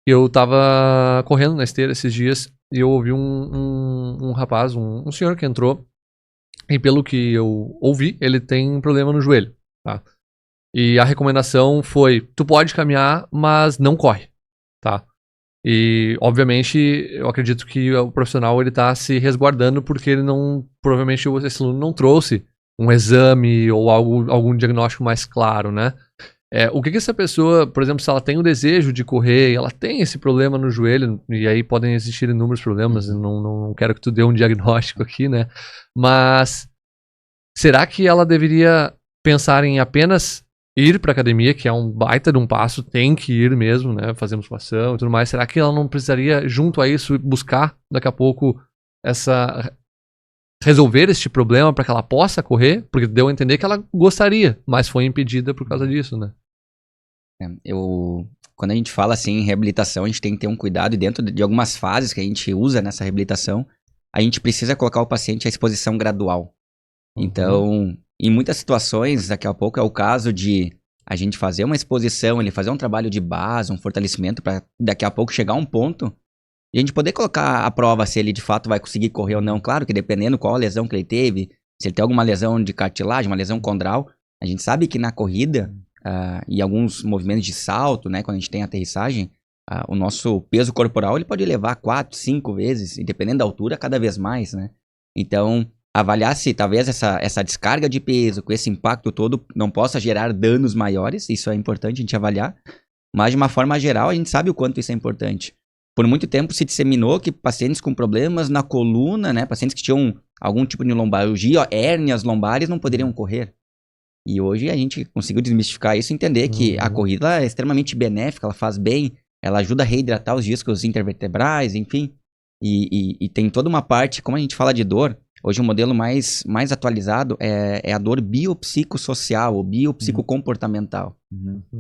Eu tava correndo na esteira esses dias e eu ouvi um rapaz, um senhor que entrou. E pelo que eu ouvi, ele tem um problema no joelho, tá? E a recomendação foi, tu pode caminhar, mas não corre, tá? E, obviamente, eu acredito que o profissional ele tá se resguardando porque ele não, provavelmente esse aluno não trouxe um exame ou algum diagnóstico mais claro, né? O que essa pessoa, por exemplo, se ela tem o desejo de correr, ela tem esse problema no joelho, e aí podem existir inúmeros problemas, não quero que tu dê um diagnóstico aqui, né? Mas será que ela deveria pensar em apenas ir pra academia, que é um baita de um passo, tem que ir mesmo, né? Fazer musculação e tudo mais. Será que ela não precisaria, junto a isso, buscar daqui a pouco resolver este problema para que ela possa correr? Porque deu a entender que ela gostaria, mas foi impedida por causa disso, né? Quando a gente fala assim em reabilitação, a gente tem que ter um cuidado, e dentro de algumas fases que a gente usa nessa reabilitação, a gente precisa colocar o paciente à exposição gradual. Então, em muitas situações, daqui a pouco é o caso de a gente fazer uma exposição, ele fazer um trabalho de base, um fortalecimento, para daqui a pouco chegar a um ponto e a gente poder colocar à prova se ele de fato vai conseguir correr ou não. Claro que dependendo qual a lesão que ele teve, se ele tem alguma lesão de cartilagem, uma lesão condral, a gente sabe que na corrida e alguns movimentos de salto, né, quando a gente tem aterrissagem, o nosso peso corporal ele pode elevar 4, 5 vezes, e dependendo da altura, cada vez mais, né? Então, avaliar se talvez essa descarga de peso, com esse impacto todo, não possa gerar danos maiores, isso é importante a gente avaliar, mas de uma forma geral, a gente sabe o quanto isso é importante. Por muito tempo se disseminou que pacientes com problemas na coluna, né, pacientes que tinham algum tipo de lombalgia, hérnias lombares, não poderiam correr. E hoje a gente conseguiu desmistificar isso e entender que a corrida é extremamente benéfica, ela faz bem, ela ajuda a reidratar os discos intervertebrais, enfim. E tem toda uma parte, como a gente fala de dor, hoje o modelo mais atualizado é a dor biopsicossocial ou biopsicocomportamental.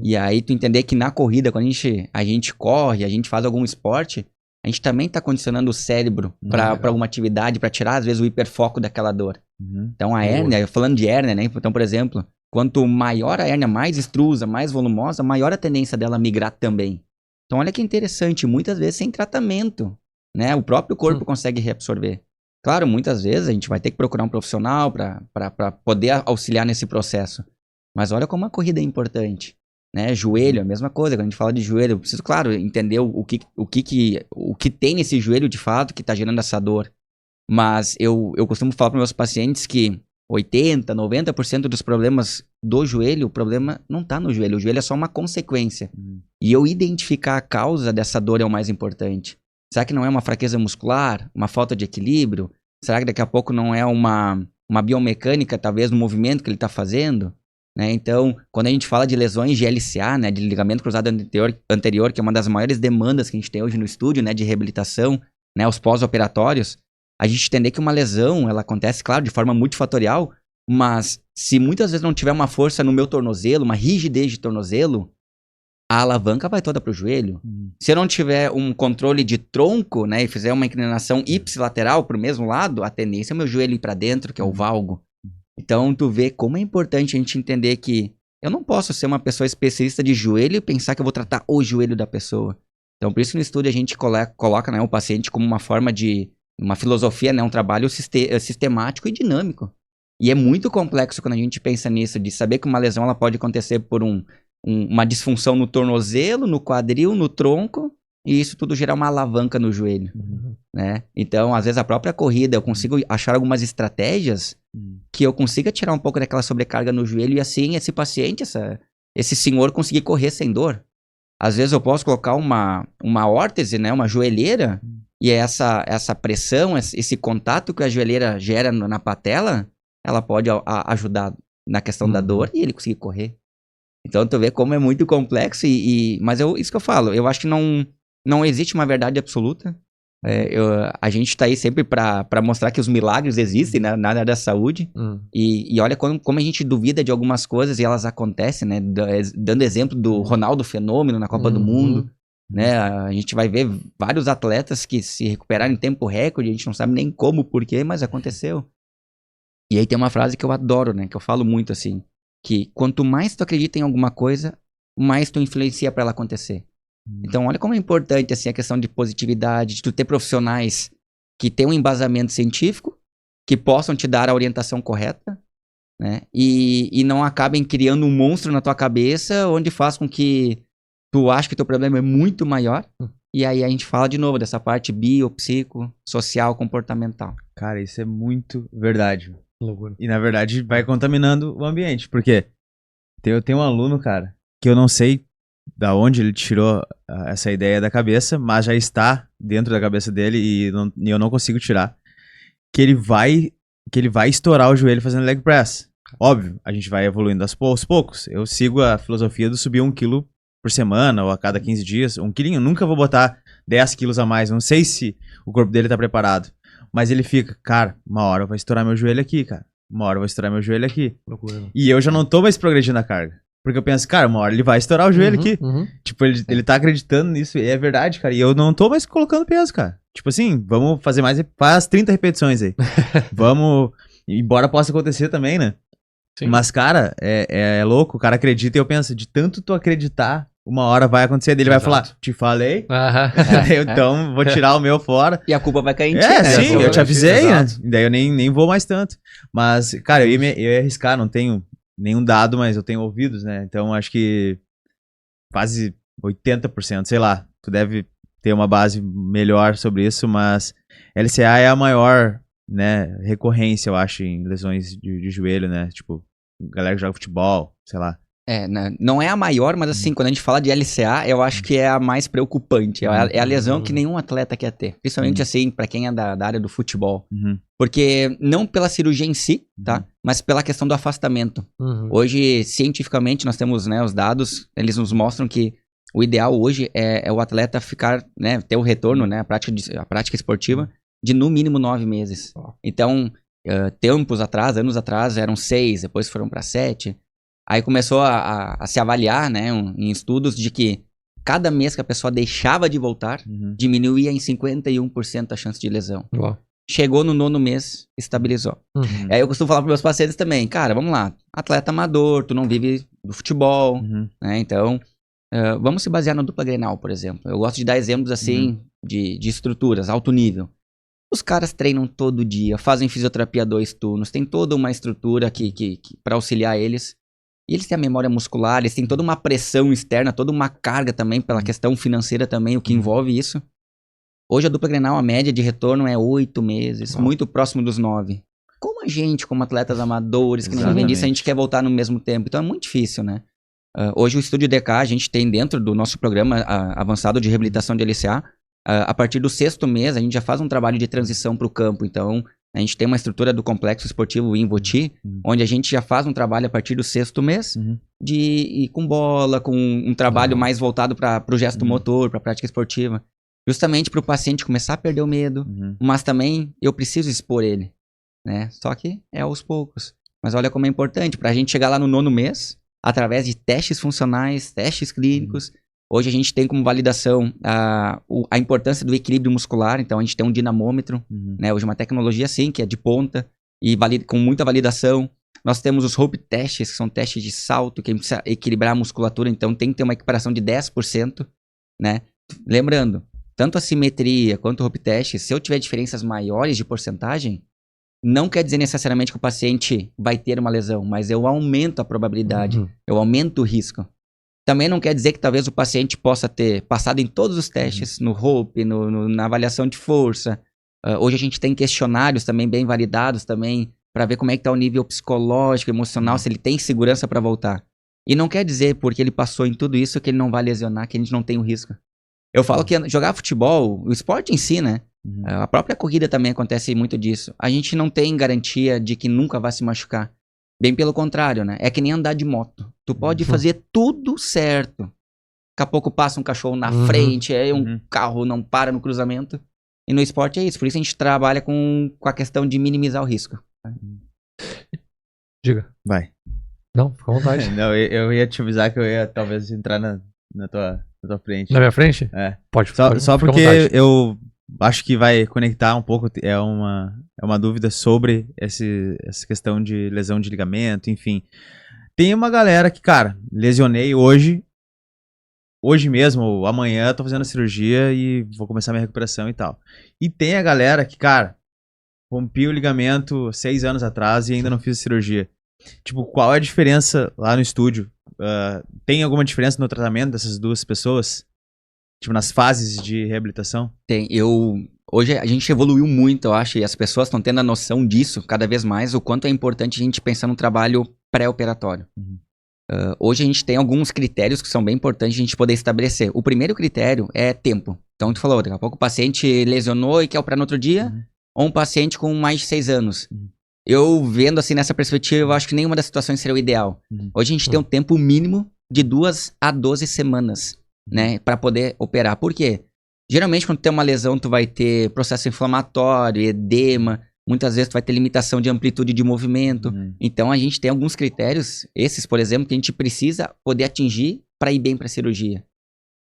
E aí tu entender que na corrida, quando a gente corre, a gente faz algum esporte, a gente também está condicionando o cérebro para alguma atividade, para tirar às vezes o hiperfoco daquela dor. Então a hérnia, falando de hérnia, né? Então, por exemplo, quanto maior a hérnia, mais extrusa, mais volumosa, maior a tendência dela a migrar também. Então olha que interessante, muitas vezes sem tratamento, né? O próprio corpo consegue reabsorver. Claro, muitas vezes a gente vai ter que procurar um profissional para poder auxiliar nesse processo. Mas olha como a corrida é importante, né? Joelho, a mesma coisa. Quando a gente fala de joelho, eu preciso, claro, entender o que tem nesse joelho de fato que está gerando essa dor. Mas eu costumo falar para meus pacientes que 80%, 90% dos problemas do joelho, o problema não está no joelho. O joelho é só uma consequência. E eu identificar a causa dessa dor é o mais importante. Será que não é uma fraqueza muscular? Uma falta de equilíbrio? Será que daqui a pouco não é uma biomecânica, talvez, no movimento que ele está fazendo? Né? Então, quando a gente fala de lesões de LCA, né, de ligamento cruzado anterior, que é uma das maiores demandas que a gente tem hoje no estúdio, né, de reabilitação, né, os pós-operatórios, a gente entender que uma lesão, ela acontece, claro, de forma multifatorial, mas se muitas vezes não tiver uma força no meu tornozelo, uma rigidez de tornozelo, a alavanca vai toda pro joelho. Se eu não tiver um controle de tronco, né, e fizer uma inclinação ipsilateral pro mesmo lado, a tendência é o meu joelho ir para dentro, que é o valgo. Então, tu vê como é importante a gente entender que eu não posso ser uma pessoa especialista de joelho e pensar que eu vou tratar o joelho da pessoa. Então, por isso no estúdio a gente coloca, né, o paciente como uma forma de uma filosofia, né, um trabalho sistemático e dinâmico. E é muito complexo quando a gente pensa nisso, de saber que uma lesão ela pode acontecer por uma disfunção no tornozelo, no quadril, no tronco, e isso tudo gerar uma alavanca no joelho, né? Então, às vezes a própria corrida, eu consigo achar algumas estratégias que eu consiga tirar um pouco daquela sobrecarga no joelho e assim esse paciente, esse senhor conseguir correr sem dor. Às vezes eu posso colocar uma órtese, né, uma joelheira, e essa pressão, esse contato que a joelheira gera na patela, ela pode ajudar na questão da dor e ele conseguir correr. Então tu vê como é muito complexo, mas isso que eu falo, eu acho que não existe uma verdade absoluta. A gente tá aí sempre para mostrar que os milagres existem, né, na área da saúde. E olha como a gente duvida de algumas coisas e elas acontecem, né? Dando exemplo do Ronaldo Fenômeno na Copa do Mundo. Né? A gente vai ver vários atletas que se recuperaram em tempo recorde, a gente não sabe nem como, porquê, mas aconteceu. E aí tem uma frase que eu adoro, né? Que eu falo muito assim, que quanto mais tu acredita em alguma coisa, mais tu influencia para ela acontecer. Então olha como é importante assim, a questão de positividade, de tu ter profissionais que tenham um embasamento científico, que possam te dar a orientação correta, né? E não acabem criando um monstro na tua cabeça, onde faz com que tu acha que teu problema é muito maior, E aí a gente fala de novo dessa parte bio, psico, social, comportamental. Cara, isso é muito verdade. Loucura. E na verdade vai contaminando o ambiente. Porque eu tenho um aluno, cara, que eu não sei da onde ele tirou essa ideia da cabeça, mas já está dentro da cabeça dele e eu não consigo tirar. Que ele vai estourar o joelho fazendo leg press. Óbvio, a gente vai evoluindo aos poucos. Eu sigo a filosofia do subir 1 quilo por semana ou a cada 15 dias. 1 quilinho, eu nunca vou botar 10 quilos a mais. Não sei se o corpo dele tá preparado. Mas ele fica, cara, uma hora vai estourar meu joelho aqui, cara. Uma hora vai estourar meu joelho aqui. Loucura. E eu já não tô mais progredindo a carga. Porque eu penso, cara, uma hora ele vai estourar o joelho aqui. Tipo, ele tá acreditando nisso. E é verdade, cara. E eu não tô mais colocando peso, cara. Tipo assim, vamos fazer mais. Faz 30 repetições aí. Vamos. Embora possa acontecer também, né? Sim. Mas, cara, é louco. O cara acredita e eu penso, de tanto tu acreditar, uma hora vai acontecer. Ele vai falar, te falei. Então, vou tirar o meu fora. E a culpa vai cair em ti, né? Sim, eu te avisei, né? Daí eu nem vou mais tanto. Mas, cara, eu ia arriscar, não tenho nenhum dado, mas eu tenho ouvidos, né? Então, acho que quase 80%, sei lá. Tu deve ter uma base melhor sobre isso, mas LCA é a maior, né, recorrência, eu acho, em lesões de joelho, né? Tipo, galera que joga futebol, sei lá. Não é a maior, mas assim, quando a gente fala de LCA, eu acho que é a mais preocupante. É a lesão que nenhum atleta quer ter. Principalmente assim, pra quem é da área do futebol. Porque, não pela cirurgia em si, tá? Mas pela questão do afastamento. Hoje, cientificamente, nós temos, né, os dados, eles nos mostram que o ideal hoje é o atleta ficar, né, ter o retorno, né, a prática esportiva de no mínimo 9 meses. Então, anos atrás, eram 6, depois foram para 7. Aí começou a se avaliar, né, em estudos de que cada mês que a pessoa deixava de voltar, diminuía em 51% a chance de lesão. Chegou no 9º mês, estabilizou. Aí eu costumo falar para meus pacientes também, cara, vamos lá, atleta amador, tu não vive do futebol, né, então vamos se basear na dupla Grenal, por exemplo. Eu gosto de dar exemplos assim de estruturas, alto nível. Os caras treinam todo dia, fazem fisioterapia 2 turnos, tem toda uma estrutura para auxiliar eles. E eles têm a memória muscular, eles têm toda uma pressão externa, toda uma carga também pela questão financeira também, o que envolve isso. Hoje a dupla Grenal, a média de retorno é 8 meses, muito próximo dos 9. Como a gente, como atletas amadores, que não vivem disso, a gente quer voltar no mesmo tempo. Então é muito difícil, né? Hoje o Estúdio DK, a gente tem dentro do nosso programa avançado de reabilitação de LCA, a partir do 6º mês, a gente já faz um trabalho de transição para o campo. Então, a gente tem uma estrutura do complexo esportivo Invoti, onde a gente já faz um trabalho a partir do 6º mês, de ir com bola, com um trabalho mais voltado para o gesto motor, para a prática esportiva. Justamente para o paciente começar a perder o medo, mas também eu preciso expor ele, né? Só que é aos poucos. Mas olha como é importante, para a gente chegar lá no 9º mês, através de testes funcionais, testes clínicos. Hoje a gente tem como validação a importância do equilíbrio muscular, então a gente tem um dinamômetro, né? Hoje uma tecnologia assim, que é de ponta e com muita validação. Nós temos os rope testes, que são testes de salto, que precisa equilibrar a musculatura, então tem que ter uma equiparação de 10%, né? Lembrando, tanto a simetria quanto o rope test, se eu tiver diferenças maiores de porcentagem, não quer dizer necessariamente que o paciente vai ter uma lesão, mas eu aumento a probabilidade, eu aumento o risco. Também não quer dizer que talvez o paciente possa ter passado em todos os testes, no rope, na avaliação de força. Hoje a gente tem questionários também bem validados também, para ver como é que está o nível psicológico, emocional, se ele tem segurança para voltar. E não quer dizer, porque ele passou em tudo isso, que ele não vai lesionar, que a gente não tem o risco. Eu falo que jogar futebol, o esporte em si, né? A própria corrida também acontece muito disso. A gente não tem garantia de que nunca vai se machucar. Bem pelo contrário, né? É que nem andar de moto. Tu pode fazer tudo certo. Daqui a pouco passa um cachorro na frente, aí um carro não para no cruzamento. E no esporte é isso. Por isso a gente trabalha com a questão de minimizar o risco. Diga. Vai. Não, fica à vontade. Não, eu ia te avisar que eu ia talvez entrar na tua frente. Na minha frente? É. Pode. Só porque eu acho que vai conectar um pouco, é uma dúvida sobre essa questão de lesão de ligamento, enfim. Tem uma galera que, cara, lesionei hoje mesmo, ou amanhã, tô fazendo a cirurgia e vou começar minha recuperação e tal. E tem a galera que, cara, rompi o ligamento 6 anos atrás e ainda não fiz a cirurgia. Tipo, qual é a diferença lá no estúdio? Tem alguma diferença no tratamento dessas duas pessoas? Tipo, nas fases de reabilitação? Tem. Hoje a gente evoluiu muito, eu acho, e as pessoas estão tendo a noção disso cada vez mais, o quanto é importante a gente pensar no trabalho pré-operatório. Hoje a gente tem alguns critérios que são bem importantes a gente poder estabelecer. O primeiro critério é tempo. Então, tu falou, daqui a pouco o paciente lesionou e quer operar no outro dia, ou um paciente com mais de 6 anos. Eu vendo assim nessa perspectiva, eu acho que nenhuma das situações seria o ideal. Hoje a gente tem um tempo mínimo de 2 a 12 semanas, né, para poder operar. Por quê? Geralmente quando tem uma lesão, tu vai ter processo inflamatório, edema, muitas vezes tu vai ter limitação de amplitude de movimento. Então a gente tem alguns critérios, esses, por exemplo, que a gente precisa poder atingir para ir bem para a cirurgia.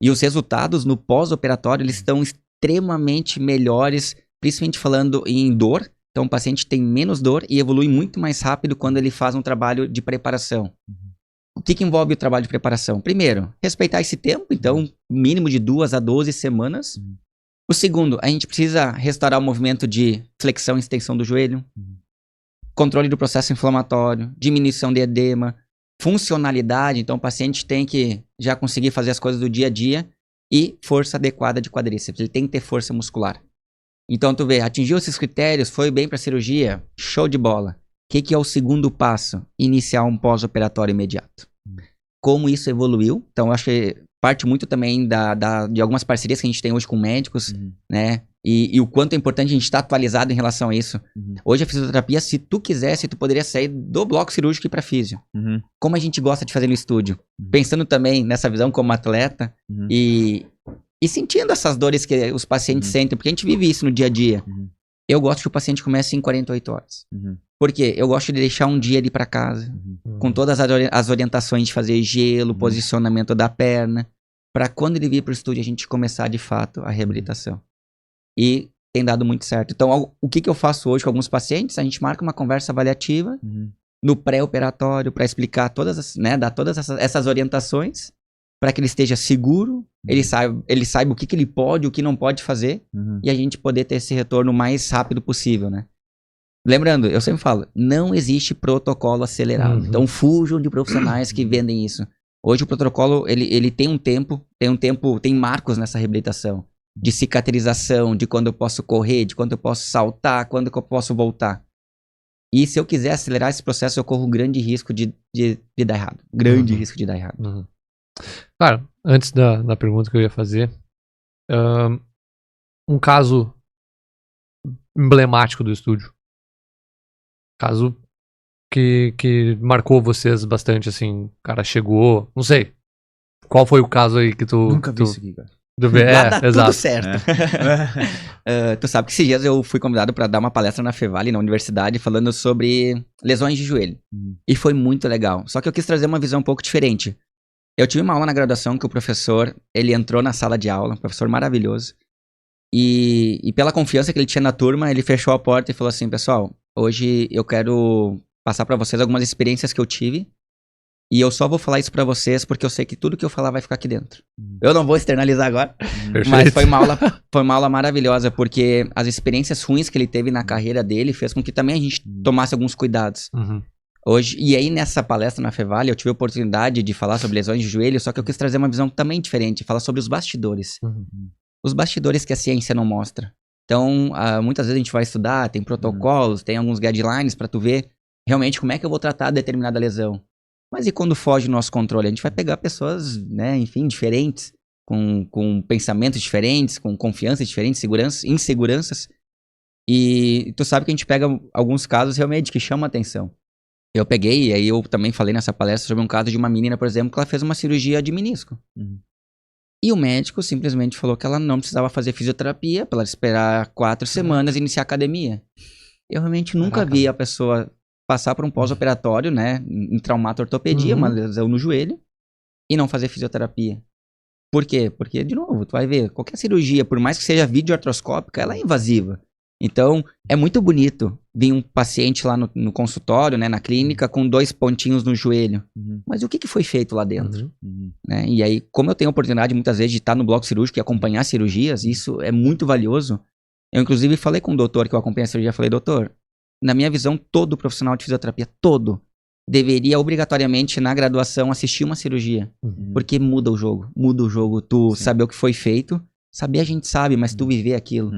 E os resultados no pós-operatório, eles estão extremamente melhores, principalmente falando em dor. Então o paciente tem menos dor e evolui muito mais rápido quando ele faz um trabalho de preparação. O que envolve o trabalho de preparação? Primeiro, respeitar esse tempo, então mínimo de 2 a 12 semanas. O segundo, a gente precisa restaurar o movimento de flexão e extensão do joelho, controle do processo inflamatório, diminuição de edema, funcionalidade, então o paciente tem que já conseguir fazer as coisas do dia a dia e força adequada de quadríceps, ele tem que ter força muscular. Então tu vê, atingiu esses critérios, foi bem para a cirurgia, show de bola. O que é o segundo passo? Iniciar um pós-operatório imediato. Como isso evoluiu, então eu acho que parte muito também de algumas parcerias que a gente tem hoje com médicos, né? E o quanto é importante a gente estar atualizado em relação a isso. Hoje a fisioterapia, se tu quisesse, tu poderia sair do bloco cirúrgico e ir pra físio. Como a gente gosta de fazer no estúdio. Pensando também nessa visão como atleta e sentindo essas dores que os pacientes sentem, porque a gente vive isso no dia a dia. Eu gosto que o paciente comece em 48 horas. Por quê? Eu gosto de deixar um dia ali pra casa, com todas as orientações de fazer gelo, posicionamento da perna, pra quando ele vir pro estúdio a gente começar de fato a reabilitação. E tem dado muito certo. Então, o que eu faço hoje com alguns pacientes? A gente marca uma conversa avaliativa no pré-operatório para explicar todas né, dar todas essas orientações para que ele esteja seguro, ele saiba o que ele pode, o que não pode fazer e a gente poder ter esse retorno o mais rápido possível, né? Lembrando, eu sempre falo, não existe protocolo acelerado. Então, fujam de profissionais que vendem isso. Hoje o protocolo, ele tem um tempo, tem marcos nessa reabilitação. De cicatrização, de quando eu posso correr, de quando eu posso saltar, quando eu posso voltar. E se eu quiser acelerar esse processo, eu corro grande risco de dar errado. Grande risco de dar errado. Cara, antes da pergunta que eu ia fazer, um caso emblemático do estúdio. Caso que marcou vocês bastante, assim, o cara chegou, não sei. Qual foi o caso aí que tu... Nunca vi isso aqui, cara. Lá dá tudo certo. Tu sabe que esses dias eu fui convidado para dar uma palestra na Fevale, na universidade, falando sobre lesões de joelho. E foi muito legal. Só que eu quis trazer uma visão um pouco diferente. Eu tive uma aula na graduação que o professor, ele entrou na sala de aula, um professor maravilhoso. E pela confiança que ele tinha na turma, ele fechou a porta e falou assim, pessoal, hoje eu quero passar para vocês algumas experiências que eu tive. E eu só vou falar isso pra vocês porque eu sei que tudo que eu falar vai ficar aqui dentro. Eu não vou externalizar agora, mas foi uma aula maravilhosa porque as experiências ruins que ele teve na carreira dele fez com que também a gente tomasse alguns cuidados. Hoje, e aí nessa palestra na Fevale eu tive a oportunidade de falar sobre lesões de joelho, só que eu quis trazer uma visão também diferente, falar sobre os bastidores. Os bastidores que a ciência não mostra. Então, muitas vezes a gente vai estudar, tem protocolos, tem alguns guidelines pra tu ver realmente como é que eu vou tratar determinada lesão. Mas e quando foge do nosso controle? A gente vai pegar pessoas, né, enfim, diferentes, com pensamentos diferentes, com confiança diferente, inseguranças. E tu sabe que a gente pega alguns casos realmente que chamam a atenção. Eu peguei, e aí eu também falei nessa palestra sobre um caso de uma menina, por exemplo, que ela fez uma cirurgia de menisco. E o médico simplesmente falou que ela não precisava fazer fisioterapia, para ela esperar 4 semanas e iniciar a academia. Eu realmente nunca vi a pessoa passar por um pós-operatório, né, em traumato-ortopedia, uma lesão no joelho, e não fazer fisioterapia. Por quê? Porque, de novo, tu vai ver, qualquer cirurgia, por mais que seja vídeo-artroscópica, ela é invasiva. Então, é muito bonito vir um paciente lá no consultório, né, na clínica, com 2 pontinhos no joelho. Mas o que foi feito lá dentro? Né? E aí, como eu tenho a oportunidade, muitas vezes, de estar no bloco cirúrgico e acompanhar cirurgias, isso é muito valioso. Eu, inclusive, falei com o doutor que eu acompanho a cirurgia, falei, doutor, na minha visão, todo profissional de fisioterapia, todo, deveria obrigatoriamente, na graduação, assistir uma cirurgia. Porque muda o jogo. Muda o jogo. Tu saber o que foi feito. Saber a gente sabe, mas tu viver aquilo.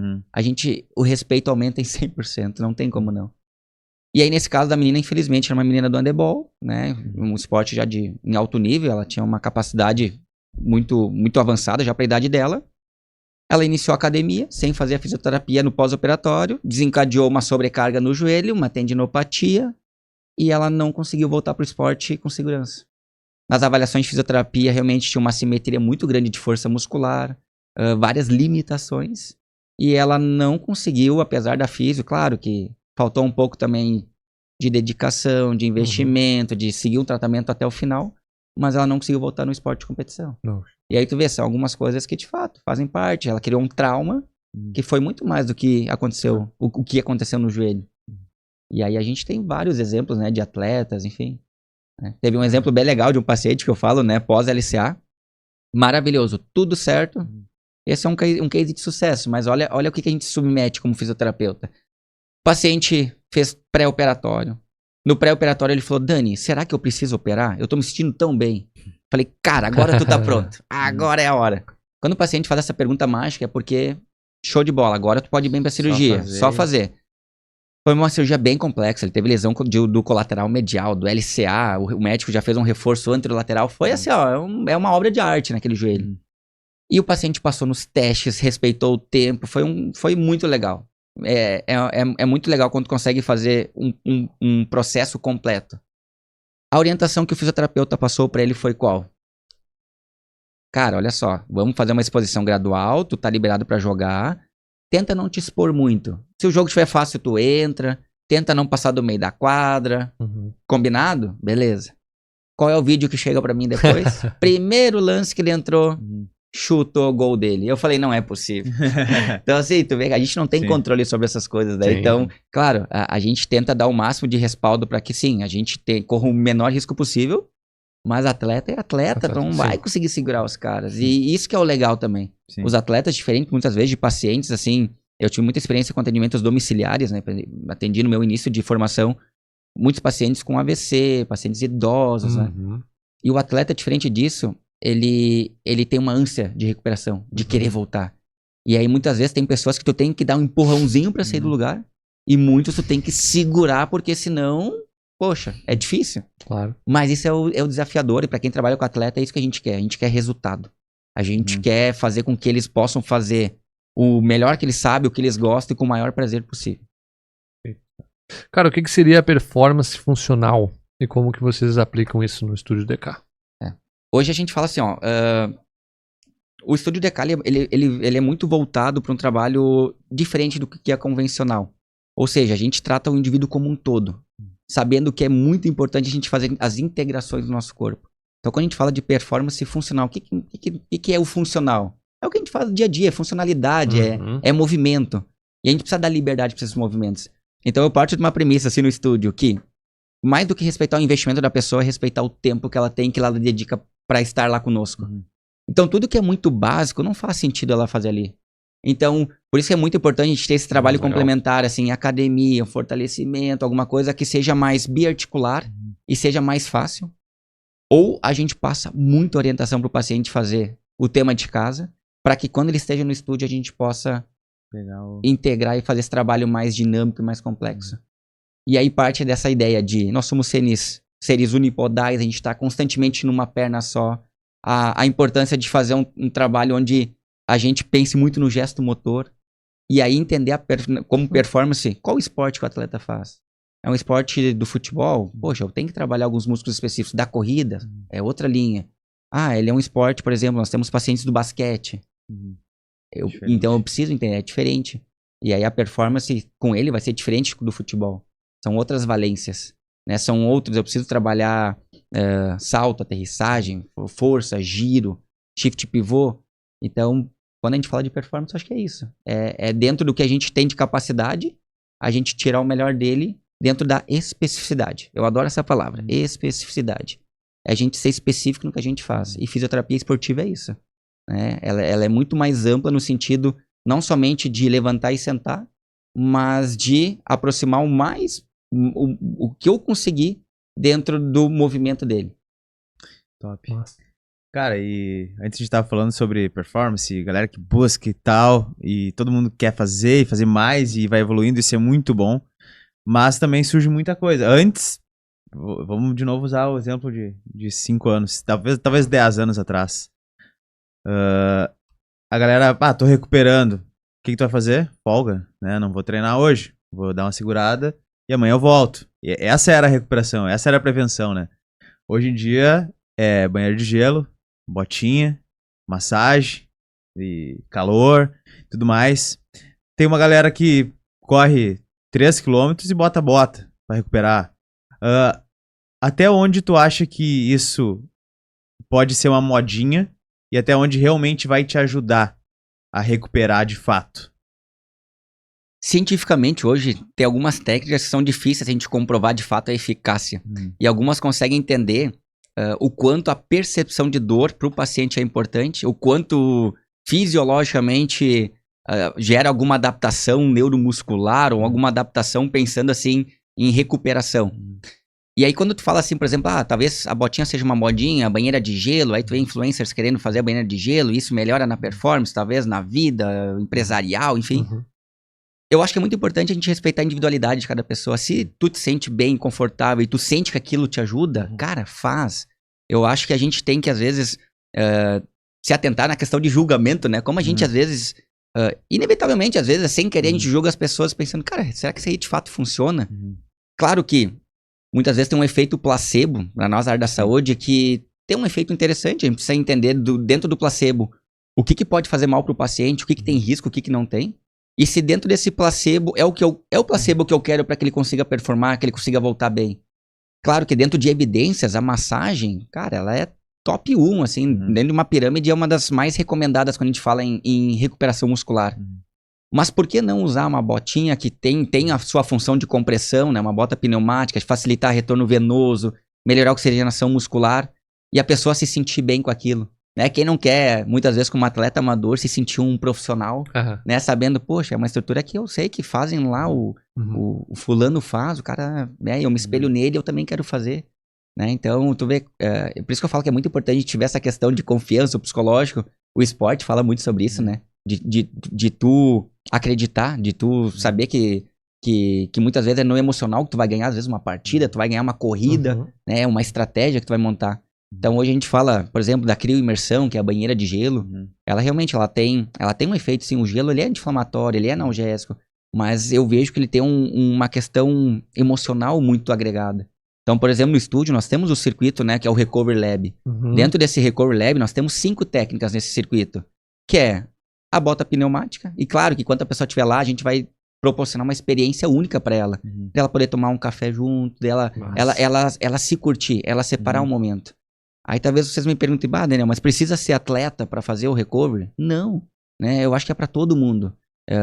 O respeito aumenta em 100%. Não tem como não. E aí, nesse caso da menina, infelizmente, era uma menina do handebol, né? Um esporte já em alto nível. Ela tinha uma capacidade muito, muito avançada já para a idade dela. Ela iniciou a academia, sem fazer a fisioterapia no pós-operatório. Desencadeou uma sobrecarga no joelho, uma tendinopatia. E ela não conseguiu voltar para o esporte com segurança. Nas avaliações de fisioterapia, realmente tinha uma assimetria muito grande de força muscular, várias limitações. E ela não conseguiu, apesar da fisio, claro que faltou um pouco também de dedicação, de investimento, de seguir um tratamento até o final, mas ela não conseguiu voltar no esporte de competição. Não. E aí tu vê, são algumas coisas que de fato fazem parte. Ela criou um trauma que foi muito mais do que aconteceu, o que aconteceu no joelho. E aí a gente tem vários exemplos, né, de atletas, enfim. Né? Teve um exemplo bem legal de um paciente que eu falo, né, pós-LCA. Maravilhoso, tudo certo. Esse é um case de sucesso, mas olha o que a gente submete como fisioterapeuta. O paciente fez pré-operatório. No pré-operatório ele falou, Dani, será que eu preciso operar? Eu tô me sentindo tão bem. Falei, cara, agora tu tá pronto. Agora é a hora. Quando o paciente faz essa pergunta mágica é porque, show de bola, agora tu pode ir bem pra cirurgia. Só fazer. Foi uma cirurgia bem complexa, ele teve lesão do colateral medial, do LCA, o médico já fez um reforço anterolateral, foi assim, ó, é uma obra de arte naquele joelho. E o paciente passou nos testes, respeitou o tempo, foi muito legal. É muito legal quando consegue fazer um processo completo. A orientação que o fisioterapeuta passou pra ele foi qual? Cara, olha só, vamos fazer uma exposição gradual, tu tá liberado pra jogar. Tenta não te expor muito. Se o jogo estiver fácil, tu entra. Tenta não passar do meio da quadra. Combinado? Beleza. Qual é o vídeo que chega pra mim depois? Primeiro lance que ele entrou, chutou o gol dele. Eu falei, não é possível. Então assim, tu vê que a gente não tem controle sobre essas coisas daí. Então, claro, a gente tenta dar o máximo de respaldo pra que sim, a gente corra o menor risco possível. Mas atleta é atleta, então não vai conseguir segurar os caras. E isso que é o legal também. Os atletas, diferentes muitas vezes de pacientes, assim, eu tive muita experiência com atendimentos domiciliares, né? Atendi no meu início de formação muitos pacientes com AVC, pacientes idosos, né? E o atleta, diferente disso, ele tem uma ânsia de recuperação, de querer voltar. E aí muitas vezes tem pessoas que tu tem que dar um empurrãozinho pra sair do lugar, e muitos tu tem que segurar, porque senão... Poxa, é difícil. Claro. Mas isso é o desafiador. E pra quem trabalha com atleta, é isso que a gente quer. A gente quer resultado. A gente quer fazer com que eles possam fazer o melhor que eles sabem, o que eles gostam e com o maior prazer possível. Cara, o que seria a performance funcional? E como que vocês aplicam isso no Estúdio DK? Hoje a gente fala assim, ó... o Estúdio DK, ele é muito voltado para um trabalho diferente do que é convencional. Ou seja, a gente trata o indivíduo como um todo. Sabendo que é muito importante a gente fazer as integrações do nosso corpo. Então, quando a gente fala de performance funcional, o que é o funcional? É o que a gente faz no dia a dia, é funcionalidade, é movimento. E a gente precisa dar liberdade para esses movimentos. Então, eu parto de uma premissa assim no estúdio, que mais do que respeitar o investimento da pessoa, é respeitar o tempo que ela tem, que ela dedica para estar lá conosco. Então, tudo que é muito básico, não faz sentido ela fazer ali. Então, por isso que é muito importante a gente ter esse trabalho complementar, assim, academia, fortalecimento, alguma coisa que seja mais biarticular e seja mais fácil. Ou a gente passa muita orientação para o paciente fazer o tema de casa, para que quando ele esteja no estúdio a gente possa integrar e fazer esse trabalho mais dinâmico e mais complexo. E aí parte dessa ideia de nós somos seres unipodais, a gente está constantemente numa perna só. A importância de fazer um trabalho onde a gente pense muito no gesto motor e aí entender como performance, qual esporte que o atleta faz. É um esporte do futebol? Poxa, eu tenho que trabalhar alguns músculos específicos. Da corrida, é outra linha. Ele é um esporte, por exemplo, nós temos pacientes do basquete. Então eu preciso entender, é diferente. E aí a performance com ele vai ser diferente do futebol. São outras valências, né? São outros, eu preciso trabalhar salto, aterrissagem, força, giro, shift pivô. Então, quando a gente fala de performance, acho que é isso. É dentro do que a gente tem de capacidade, a gente tirar o melhor dele dentro da especificidade. Eu adoro essa palavra, especificidade. É a gente ser específico no que a gente faz. E fisioterapia esportiva é isso. Né? Ela é muito mais ampla no sentido, não somente de levantar e sentar, mas de aproximar o que eu conseguir dentro do movimento dele. Top. Nossa. Cara, e antes de estar falando sobre performance, galera que busca e tal, e todo mundo quer fazer e fazer mais e vai evoluindo, isso é muito bom, mas também surge muita coisa. Antes, vamos de novo usar o exemplo de 5 anos, talvez 10 anos atrás. A galera, tô recuperando. O que tu vai fazer? Folga, né? Não vou treinar hoje, vou dar uma segurada e amanhã eu volto. E essa era a recuperação, essa era a prevenção, né? Hoje em dia é banheiro de gelo, botinha, massagem, e calor, tudo mais. Tem uma galera que corre 3 km e bota bota pra recuperar. Até onde tu acha que isso pode ser uma modinha e até onde realmente vai te ajudar a recuperar de fato? Cientificamente, hoje, tem algumas técnicas que são difíceis a gente comprovar de fato a eficácia. E algumas conseguem entender o quanto a percepção de dor para o paciente é importante, o quanto fisiologicamente gera alguma adaptação neuromuscular ou alguma adaptação pensando assim em recuperação. E aí quando tu fala assim, por exemplo, talvez a botinha seja uma modinha, a banheira de gelo, aí tu vê influencers querendo fazer a banheira de gelo, e isso melhora na performance, talvez na vida empresarial, enfim. Eu acho que é muito importante a gente respeitar a individualidade de cada pessoa. Se tu te sente bem, confortável e tu sente que aquilo te ajuda, cara, faz. Eu acho que a gente tem que, às vezes, se atentar na questão de julgamento, né? Como a gente, às vezes, inevitavelmente, às vezes, sem querer, a gente julga as pessoas pensando, cara, será que isso aí de fato funciona? Claro que muitas vezes tem um efeito placebo, na nossa área da saúde, que tem um efeito interessante. A gente precisa entender dentro do placebo o que pode fazer mal pro paciente, o que tem risco, o que não tem. E se dentro desse placebo é o placebo que eu quero para que ele consiga performar, que ele consiga voltar bem. Claro que dentro de evidências, a massagem, cara, ela é top 1, assim, dentro de uma pirâmide é uma das mais recomendadas quando a gente fala em recuperação muscular. Mas por que não usar uma botinha que tem a sua função de compressão, né? Uma bota pneumática, de facilitar retorno venoso, melhorar a oxigenação muscular e a pessoa se sentir bem com aquilo. Né? Quem não quer, muitas vezes, como atleta amador, se sentir um profissional, né? Sabendo, poxa, é uma estrutura que eu sei que fazem lá, o fulano faz, o cara, né? Eu me espelho nele, eu também quero fazer. Né? Então, tu vê, por isso que eu falo que é muito importante a gente tiver essa questão de confiança, o psicológico. O esporte fala muito sobre isso, né? De tu acreditar, de tu saber que muitas vezes é no emocional que tu vai ganhar, às vezes, uma partida, tu vai ganhar uma corrida, né? Uma estratégia que tu vai montar. Então, hoje a gente fala, por exemplo, da crioimersão, que é a banheira de gelo. Ela realmente, ela tem um efeito, sim. O gelo, ele é anti-inflamatório, ele é analgésico. Mas eu vejo que ele tem uma questão emocional muito agregada. Então, por exemplo, no estúdio, nós temos o circuito, né, que é o Recovery Lab. Dentro desse Recovery Lab, nós temos 5 técnicas nesse circuito. Que é a bota pneumática. E claro que quando a pessoa estiver lá, a gente vai proporcionar uma experiência única para ela. Dela poder tomar um café junto, ela se curtir, ela separar um momento. Aí talvez vocês me perguntem, Daniel, mas precisa ser atleta para fazer o recovery? Não, né? Eu acho que é para todo mundo.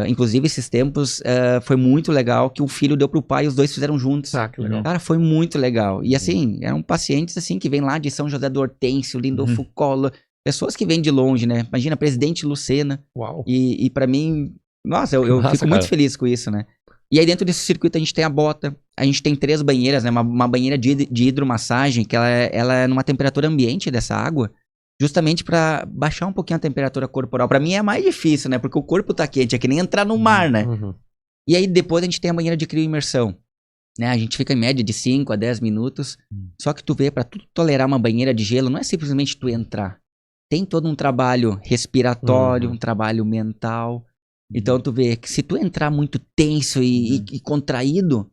Inclusive, esses tempos, foi muito legal que o filho deu pro pai e os dois fizeram juntos. Que legal. Cara, foi muito legal. E assim, eram pacientes assim que vêm lá de São José do Hortêncio, Lindolfo Collor, pessoas que vêm de longe, né? Imagina, Presidente Lucena. Uau. E para mim, nossa, eu fico muito feliz com isso, né? E aí dentro desse circuito a gente tem a bota, a gente tem 3 banheiras, né? Uma banheira de hidromassagem, que ela é numa temperatura ambiente dessa água, justamente para baixar um pouquinho a temperatura corporal. Para mim é mais difícil, né? Porque o corpo tá quente, é que nem entrar no mar, né? E aí depois a gente tem a banheira de crioimersão, né? A gente fica em média de 5 a 10 minutos. Só que tu vê, para tu tolerar uma banheira de gelo, não é simplesmente tu entrar. Tem todo um trabalho respiratório, um trabalho mental. Então tu vê que se tu entrar muito tenso e contraído,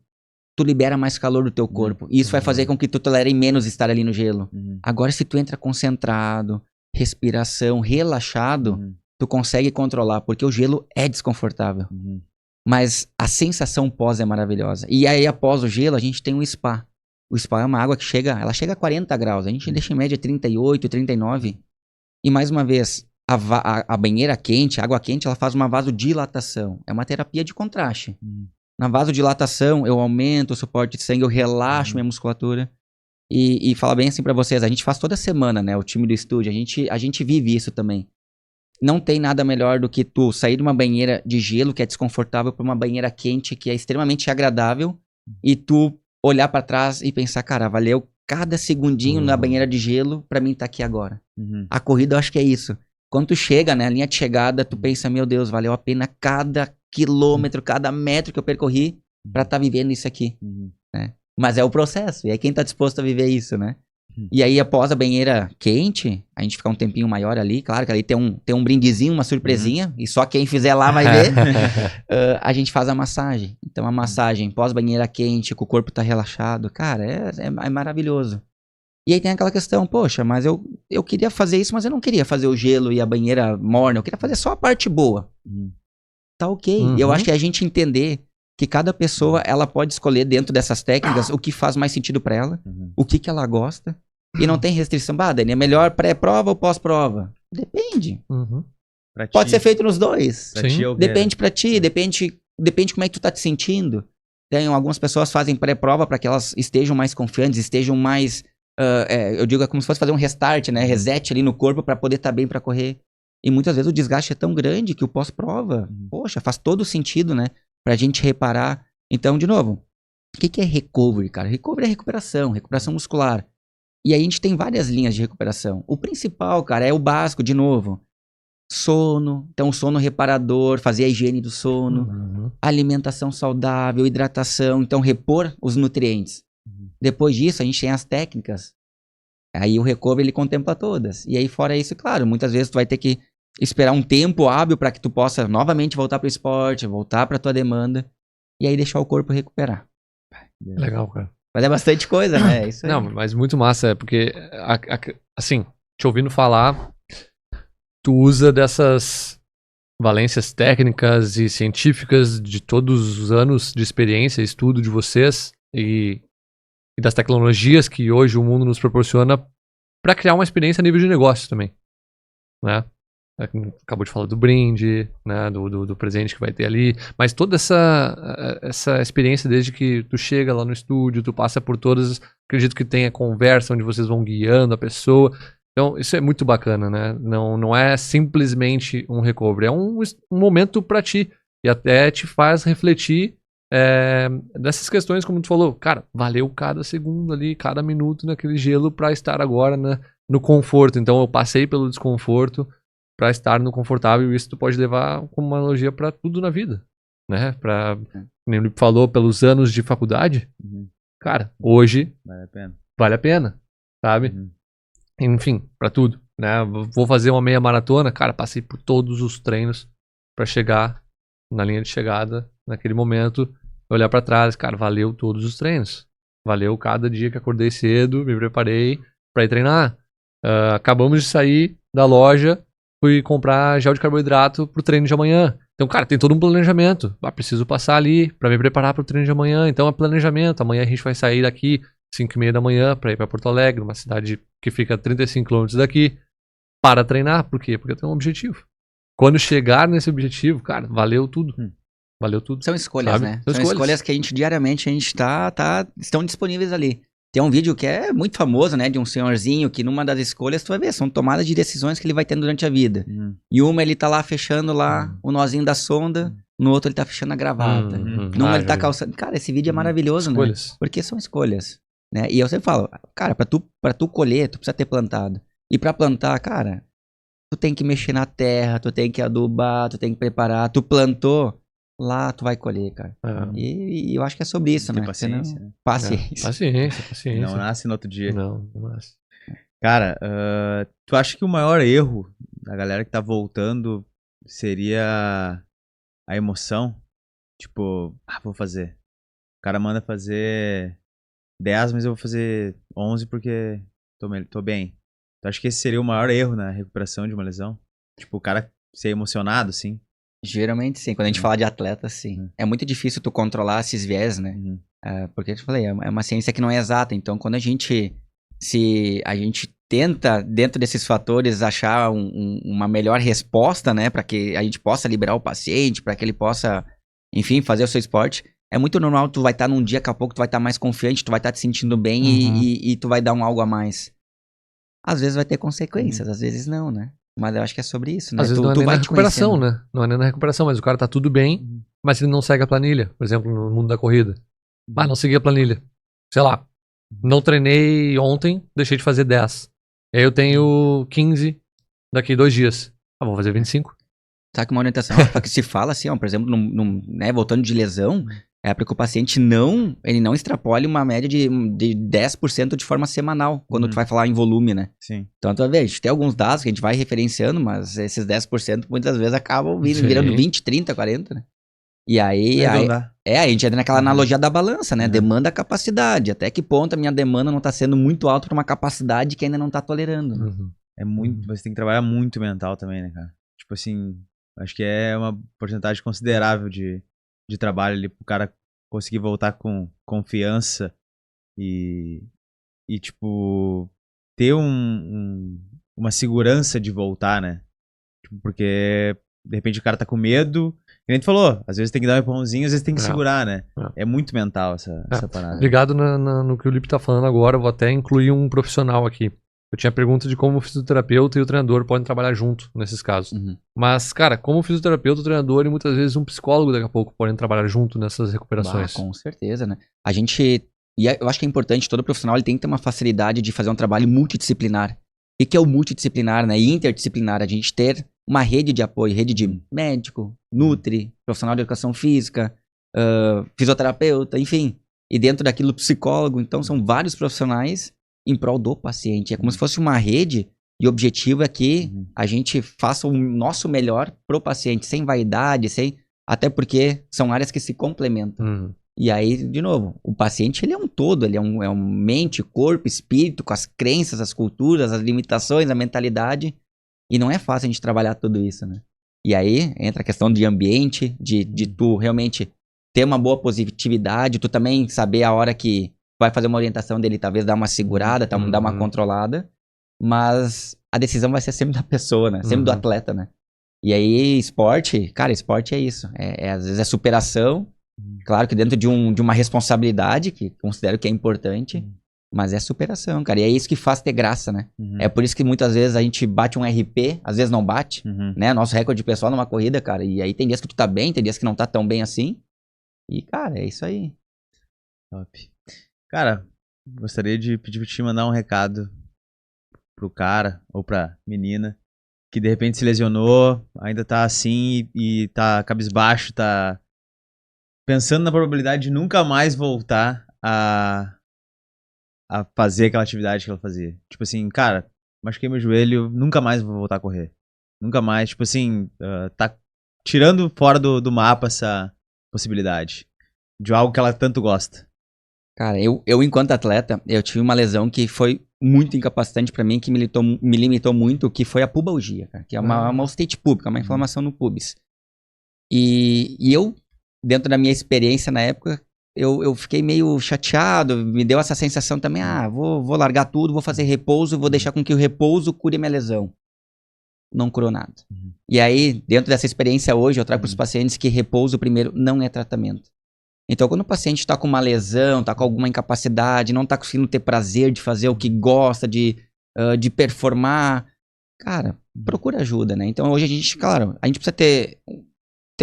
tu libera mais calor do teu corpo. E isso vai fazer com que tu tolere menos estar ali no gelo. Agora se tu entra concentrado, respiração, relaxado, tu consegue controlar, porque o gelo é desconfortável. Mas a sensação pós é maravilhosa. E aí após o gelo a gente tem um spa. O spa é uma água que chega a 40 graus. A gente deixa em média 38, 39. E mais uma vez, a banheira quente, a água quente, ela faz uma vasodilatação. É uma terapia de contraste. Na vasodilatação, eu aumento o suporte de sangue, eu relaxo minha musculatura. E fala bem assim pra vocês, a gente faz toda semana, né? O time do estúdio, a gente vive isso também. Não tem nada melhor do que tu sair de uma banheira de gelo, que é desconfortável, pra uma banheira quente, que é extremamente agradável, e tu olhar pra trás e pensar, cara, valeu cada segundinho na banheira de gelo pra mim estar aqui agora. A corrida eu acho que é isso. Quando tu chega, né, a linha de chegada, tu pensa, meu Deus, valeu a pena cada quilômetro, cada metro que eu percorri pra estar vivendo isso aqui, né? Mas é o processo, e aí quem tá disposto a viver isso, né? E aí, após a banheira quente, a gente fica um tempinho maior ali, claro que ali tem um brindezinho, uma surpresinha, e só quem fizer lá vai ver. A gente faz a massagem. Então, a massagem pós-banheira quente, que o corpo tá relaxado, cara, é maravilhoso. E aí tem aquela questão, poxa, mas eu queria fazer isso, mas eu não queria fazer o gelo e a banheira morna, eu queria fazer só a parte boa. Tá ok. Eu acho que a gente entender que cada pessoa, ela pode escolher dentro dessas técnicas o que faz mais sentido pra ela, o que ela gosta. E não tem restrição. Dani, é melhor pré-prova ou pós-prova? Depende. Pode ser feito nos dois. Depende pra ti, depende como é que tu tá te sentindo. Algumas pessoas fazem pré-prova para que elas estejam mais confiantes, estejam mais... eu digo, é como se fosse fazer um restart, né? Reset ali no corpo para poder estar bem para correr. E muitas vezes o desgaste é tão grande que o pós-prova, poxa, faz todo sentido, né? Pra gente reparar. Então, de novo, o que é recovery, cara? Recovery é recuperação muscular. E aí a gente tem várias linhas de recuperação. O principal, cara, é o básico, de novo. Sono, então sono reparador, fazer a higiene do sono, alimentação saudável, hidratação, então repor os nutrientes. Depois disso, a gente tem as técnicas. Aí o recovery, ele contempla todas. E aí fora isso, claro, muitas vezes tu vai ter que esperar um tempo hábil para que tu possa novamente voltar pro esporte, voltar pra tua demanda, e aí deixar o corpo recuperar. Legal, cara. Mas é bastante coisa, né? É isso aí. Não, mas muito massa, porque, assim, te ouvindo falar, tu usa dessas valências técnicas e científicas de todos os anos de experiência, estudo de vocês e das tecnologias que hoje o mundo nos proporciona para criar uma experiência a nível de negócio também, né? Acabou de falar do brinde, né, do presente que vai ter ali, mas toda essa experiência desde que tu chega lá no estúdio, tu passa por todas, acredito que tenha conversa onde vocês vão guiando a pessoa, então isso é muito bacana, né, não é simplesmente um recovery, é um momento pra ti, e até te faz refletir dessas questões como tu falou, cara, valeu cada segundo ali, cada minuto naquele gelo pra estar agora no conforto, então eu passei pelo desconforto para estar no confortável, e isso tu pode levar como uma analogia para tudo na vida, né? Nem o Lipe falou, pelos anos de faculdade, cara, hoje vale a pena, sabe? Enfim, para tudo, né? Vou fazer uma meia maratona, cara, passei por todos os treinos para chegar na linha de chegada, naquele momento, olhar para trás, cara, valeu todos os treinos, valeu cada dia que acordei cedo, me preparei para ir treinar. Acabamos de sair da loja, fui comprar gel de carboidrato pro treino de amanhã. Então, cara, tem todo um planejamento. Preciso passar ali pra me preparar pro treino de amanhã. Então, é planejamento. Amanhã a gente vai sair daqui 5h30 da manhã pra ir pra Porto Alegre, uma cidade que fica a 35 km daqui, para treinar. Por quê? Porque eu tenho um objetivo. Quando chegar nesse objetivo, cara, valeu tudo. Valeu tudo. São escolhas, sabe? né? São escolhas que a gente diariamente estão disponíveis ali. Tem um vídeo que é muito famoso, né? De um senhorzinho que numa das escolhas, tu vai ver, são tomadas de decisões que ele vai tendo durante a vida. E uma ele tá lá fechando lá o nozinho da sonda, no outro ele tá fechando a gravata. Numa ele tá calçando. Cara, esse vídeo é maravilhoso, escolhas, né? Porque são escolhas, né? E eu sempre falo, cara, pra tu colher, tu precisa ter plantado. E pra plantar, cara, tu tem que mexer na terra, tu tem que adubar, tu tem que preparar. Tu plantou, lá tu vai colher, cara. E eu acho que é sobre isso, né? Paciência, né? Paciência. Não nasce no outro dia. Não nasce. Cara, tu acha que o maior erro da galera que tá voltando seria a emoção? Tipo, vou fazer. O cara manda fazer 10, mas eu vou fazer 11 porque tô bem. Tu acha que esse seria o maior erro na recuperação de uma lesão? Tipo, o cara ser emocionado, assim? Geralmente sim, quando a gente fala de atleta, sim. É muito difícil tu controlar esses viés, né? Porque eu te falei, é uma ciência que não é exata. Então, quando a gente tenta, dentro desses fatores, achar uma melhor resposta, né? Para que a gente possa liberar o paciente, para que ele possa, enfim, fazer o seu esporte. É muito normal, tu vai estar num dia, daqui a pouco tu vai estar mais confiante, tu vai estar te sentindo bem e tu vai dar algo a mais. Às vezes vai ter consequências, às vezes não, né? Mas eu acho que é sobre isso, né? Às vezes não é nem na recuperação, né? Não é nem na recuperação, mas o cara tá tudo bem, mas ele não segue a planilha. Por exemplo, no mundo da corrida. Não segui a planilha. sei lá, não treinei ontem, deixei de fazer 10. Aí eu tenho 15 daqui 2 dias. Vou fazer 25. Sabe que uma orientação que se fala assim, ó, por exemplo, né, voltando de lesão, é para que o paciente ele não extrapole uma média de 10% de forma semanal, quando tu vai falar em volume, né? Sim. Então, tu vai ver, a gente tem alguns dados que a gente vai referenciando, mas esses 10% muitas vezes acabam virando 20, 30, 40, né? E aí, a gente entra naquela analogia da balança, né? Demanda capacidade. Até que ponto a minha demanda não tá sendo muito alta para uma capacidade que ainda não tá tolerando, né? É muito, você tem que trabalhar muito mental também, né, cara? Tipo assim, acho que é uma porcentagem considerável de trabalho ali pro cara conseguir voltar com confiança e tipo, ter uma segurança de voltar, né? Tipo, porque, de repente, o cara tá com medo. Que nem a gente falou, às vezes tem que dar um empurrãozinho, às vezes tem que segurar, né? É muito mental essa parada. Ligado no que o Lipe tá falando agora, eu vou até incluir um profissional aqui. Eu tinha pergunta de como o fisioterapeuta e o treinador podem trabalhar junto nesses casos. Mas, cara, como o fisioterapeuta, o treinador e muitas vezes um psicólogo daqui a pouco podem trabalhar junto nessas recuperações. Com certeza, né? Eu acho que é importante, todo profissional ele tem que ter uma facilidade de fazer um trabalho multidisciplinar. O que é o multidisciplinar, né? E interdisciplinar, a gente ter uma rede de apoio, rede de médico, nutri, profissional de educação física, fisioterapeuta, enfim. E dentro daquilo, psicólogo. Então, são vários profissionais em prol do paciente. É como se fosse uma rede e o objetivo é que a gente faça o nosso melhor pro paciente, sem vaidade, até porque são áreas que se complementam. E aí, de novo, o paciente ele é um todo, ele é um mente, corpo, espírito, com as crenças, as culturas, as limitações, a mentalidade. E não é fácil a gente trabalhar tudo isso, né? E aí entra a questão de ambiente, de tu realmente ter uma boa positividade, tu também saber a hora que vai fazer uma orientação dele, talvez dar uma segurada, dar uma controlada, mas a decisão vai ser sempre da pessoa, né? Sempre do atleta, né? E aí, esporte é isso. Às vezes é superação, claro que dentro de uma responsabilidade, que considero que é importante, mas é superação, cara. E é isso que faz ter graça, né? É por isso que muitas vezes a gente bate um RP, às vezes não bate, né? Nosso recorde pessoal numa corrida, cara. E aí tem dias que tu tá bem, tem dias que não tá tão bem assim. E, cara, é isso aí. Top. Cara, gostaria de pedir pra te mandar um recado pro cara ou pra menina que de repente se lesionou, ainda tá assim e tá cabisbaixo, tá pensando na probabilidade de nunca mais voltar a fazer aquela atividade que ela fazia. Tipo assim, cara, machuquei meu joelho, nunca mais vou voltar a correr. Nunca mais, tipo assim, tá tirando fora do mapa essa possibilidade de algo que ela tanto gosta. Cara, eu enquanto atleta, eu tive uma lesão que foi muito incapacitante pra mim, que me limitou muito, que foi a pubalgia, cara, que é uma ostite púbica, uma inflamação no pubis. E eu, dentro da minha experiência na época, eu fiquei meio chateado, me deu essa sensação também, vou largar tudo, vou fazer repouso, vou deixar com que o repouso cure minha lesão. Não curou nada. E aí, dentro dessa experiência hoje, eu trago para os pacientes que repouso primeiro não é tratamento. Então, quando o paciente está com uma lesão, está com alguma incapacidade, não está conseguindo ter prazer de fazer o que gosta, de performar, cara, procura ajuda, né? Então, hoje a gente precisa ter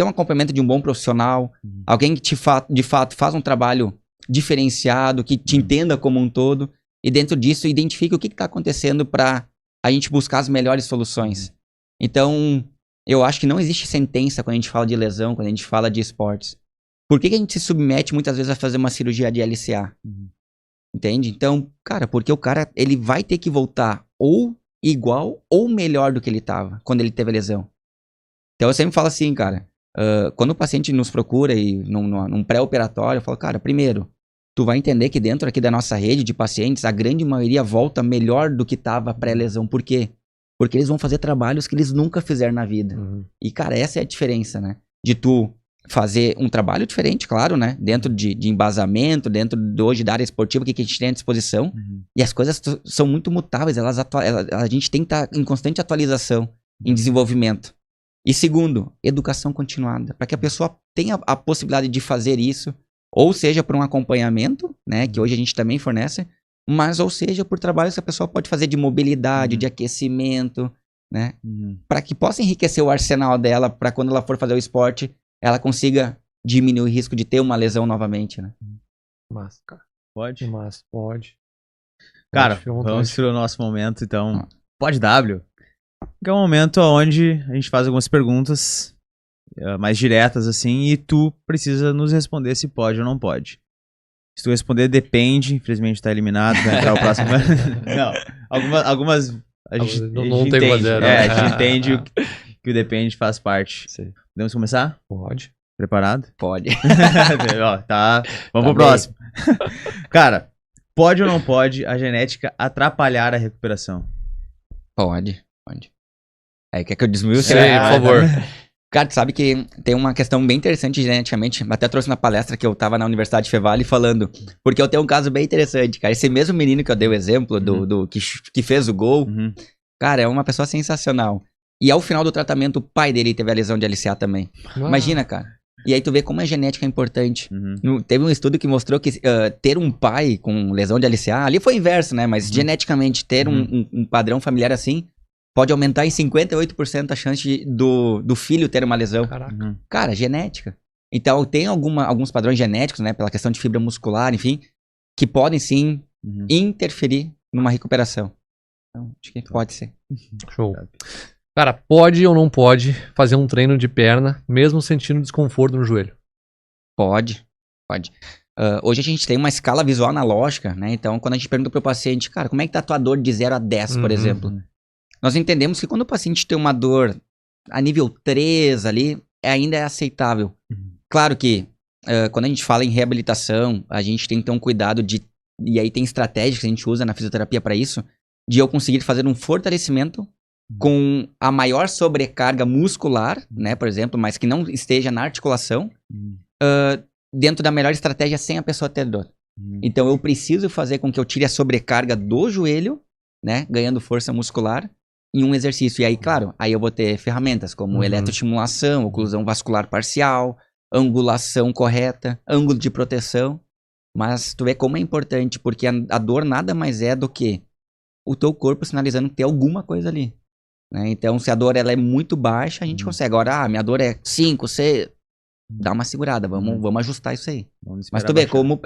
um acompanhamento de um bom profissional, alguém que de fato faz um trabalho diferenciado, que te entenda como um todo, e dentro disso identifique o que está acontecendo para a gente buscar as melhores soluções. Então, eu acho que não existe sentença quando a gente fala de lesão, quando a gente fala de esportes. Por que a gente se submete muitas vezes a fazer uma cirurgia de LCA? Entende? Então, cara, porque o cara ele vai ter que voltar ou igual ou melhor do que ele estava quando ele teve a lesão. Então eu sempre falo assim, cara, quando o paciente nos procura e num pré-operatório, eu falo, cara, primeiro, tu vai entender que dentro aqui da nossa rede de pacientes, a grande maioria volta melhor do que estava pré-lesão. Por quê? Porque eles vão fazer trabalhos que eles nunca fizeram na vida. E, cara, essa é a diferença, né? De tu fazer um trabalho diferente, claro, né? Dentro de embasamento, dentro de hoje da área esportiva, o que a gente tem à disposição. E as coisas são muito mutáveis, a gente tem que estar em constante atualização, em desenvolvimento. E segundo, educação continuada, para que a pessoa tenha a possibilidade de fazer isso, ou seja por um acompanhamento, né? Que hoje a gente também fornece, mas ou seja por trabalhos que a pessoa pode fazer de mobilidade, de aquecimento, né? Para que possa enriquecer o arsenal dela, para quando ela for fazer o esporte, ela consiga diminuir o risco de ter uma lesão novamente, né? Massa, cara. Pode? Mas pode. Cara, Fica à vontade. vamos pro nosso momento, então. Pode W. Que é um momento onde a gente faz algumas perguntas mais diretas, assim, e tu precisa nos responder se pode ou não pode. Se tu responder, depende. Infelizmente tá eliminado, vai entrar o próximo. Não, algumas a gente, Não a gente tem que entende. fazer, A gente entende que o depende faz parte. Sim. Podemos começar? Pode. Preparado? Pode. Ó, tá. Vamos Tá pro próximo. Cara, pode ou não pode a genética atrapalhar a recuperação? Pode. Aí quer que eu desmue? Sim, por favor. Cara, tu sabe que tem uma questão bem interessante geneticamente, até trouxe na palestra que eu tava na Universidade Fevale falando, porque eu tenho um caso bem interessante, cara. Esse mesmo menino que eu dei o exemplo, que fez o gol, cara, é uma pessoa sensacional. E ao final do tratamento, o pai dele teve a lesão de LCA também. Imagina, cara. E aí tu vê como a genética é importante. Teve um estudo que mostrou que ter um pai com lesão de LCA, ali foi o inverso, né? Mas geneticamente ter um padrão familiar assim, pode aumentar em 58% a chance do filho ter uma lesão. Caraca. Cara, genética. Então, tem alguns padrões genéticos, né? Pela questão de fibra muscular, enfim, que podem sim interferir numa recuperação. Então, acho que pode ser. Show. Cara, pode ou não pode fazer um treino de perna, mesmo sentindo desconforto no joelho? Pode. Hoje a gente tem uma escala visual analógica, né? Então, quando a gente pergunta pro paciente, cara, como é que tá a tua dor de 0 a 10, por exemplo? Nós entendemos que quando o paciente tem uma dor a nível 3 ali, ainda é aceitável. Claro que quando a gente fala em reabilitação, a gente tem que ter um cuidado e aí tem estratégias que a gente usa na fisioterapia para isso, de eu conseguir fazer um fortalecimento com a maior sobrecarga muscular, né, por exemplo, mas que não esteja na articulação, dentro da melhor estratégia sem a pessoa ter dor. Então eu preciso fazer com que eu tire a sobrecarga do joelho, né, ganhando força muscular, em um exercício. E aí, claro, aí eu vou ter ferramentas como eletroestimulação, oclusão vascular parcial, angulação correta, ângulo de proteção. Mas tu vê como é importante, porque a dor nada mais é do que o teu corpo sinalizando que tem alguma coisa ali. Né? Então, se a dor ela é muito baixa, a gente consegue. Agora, minha dor é 5, 6... Dá uma segurada, vamos ajustar isso aí. Mas tu vê como...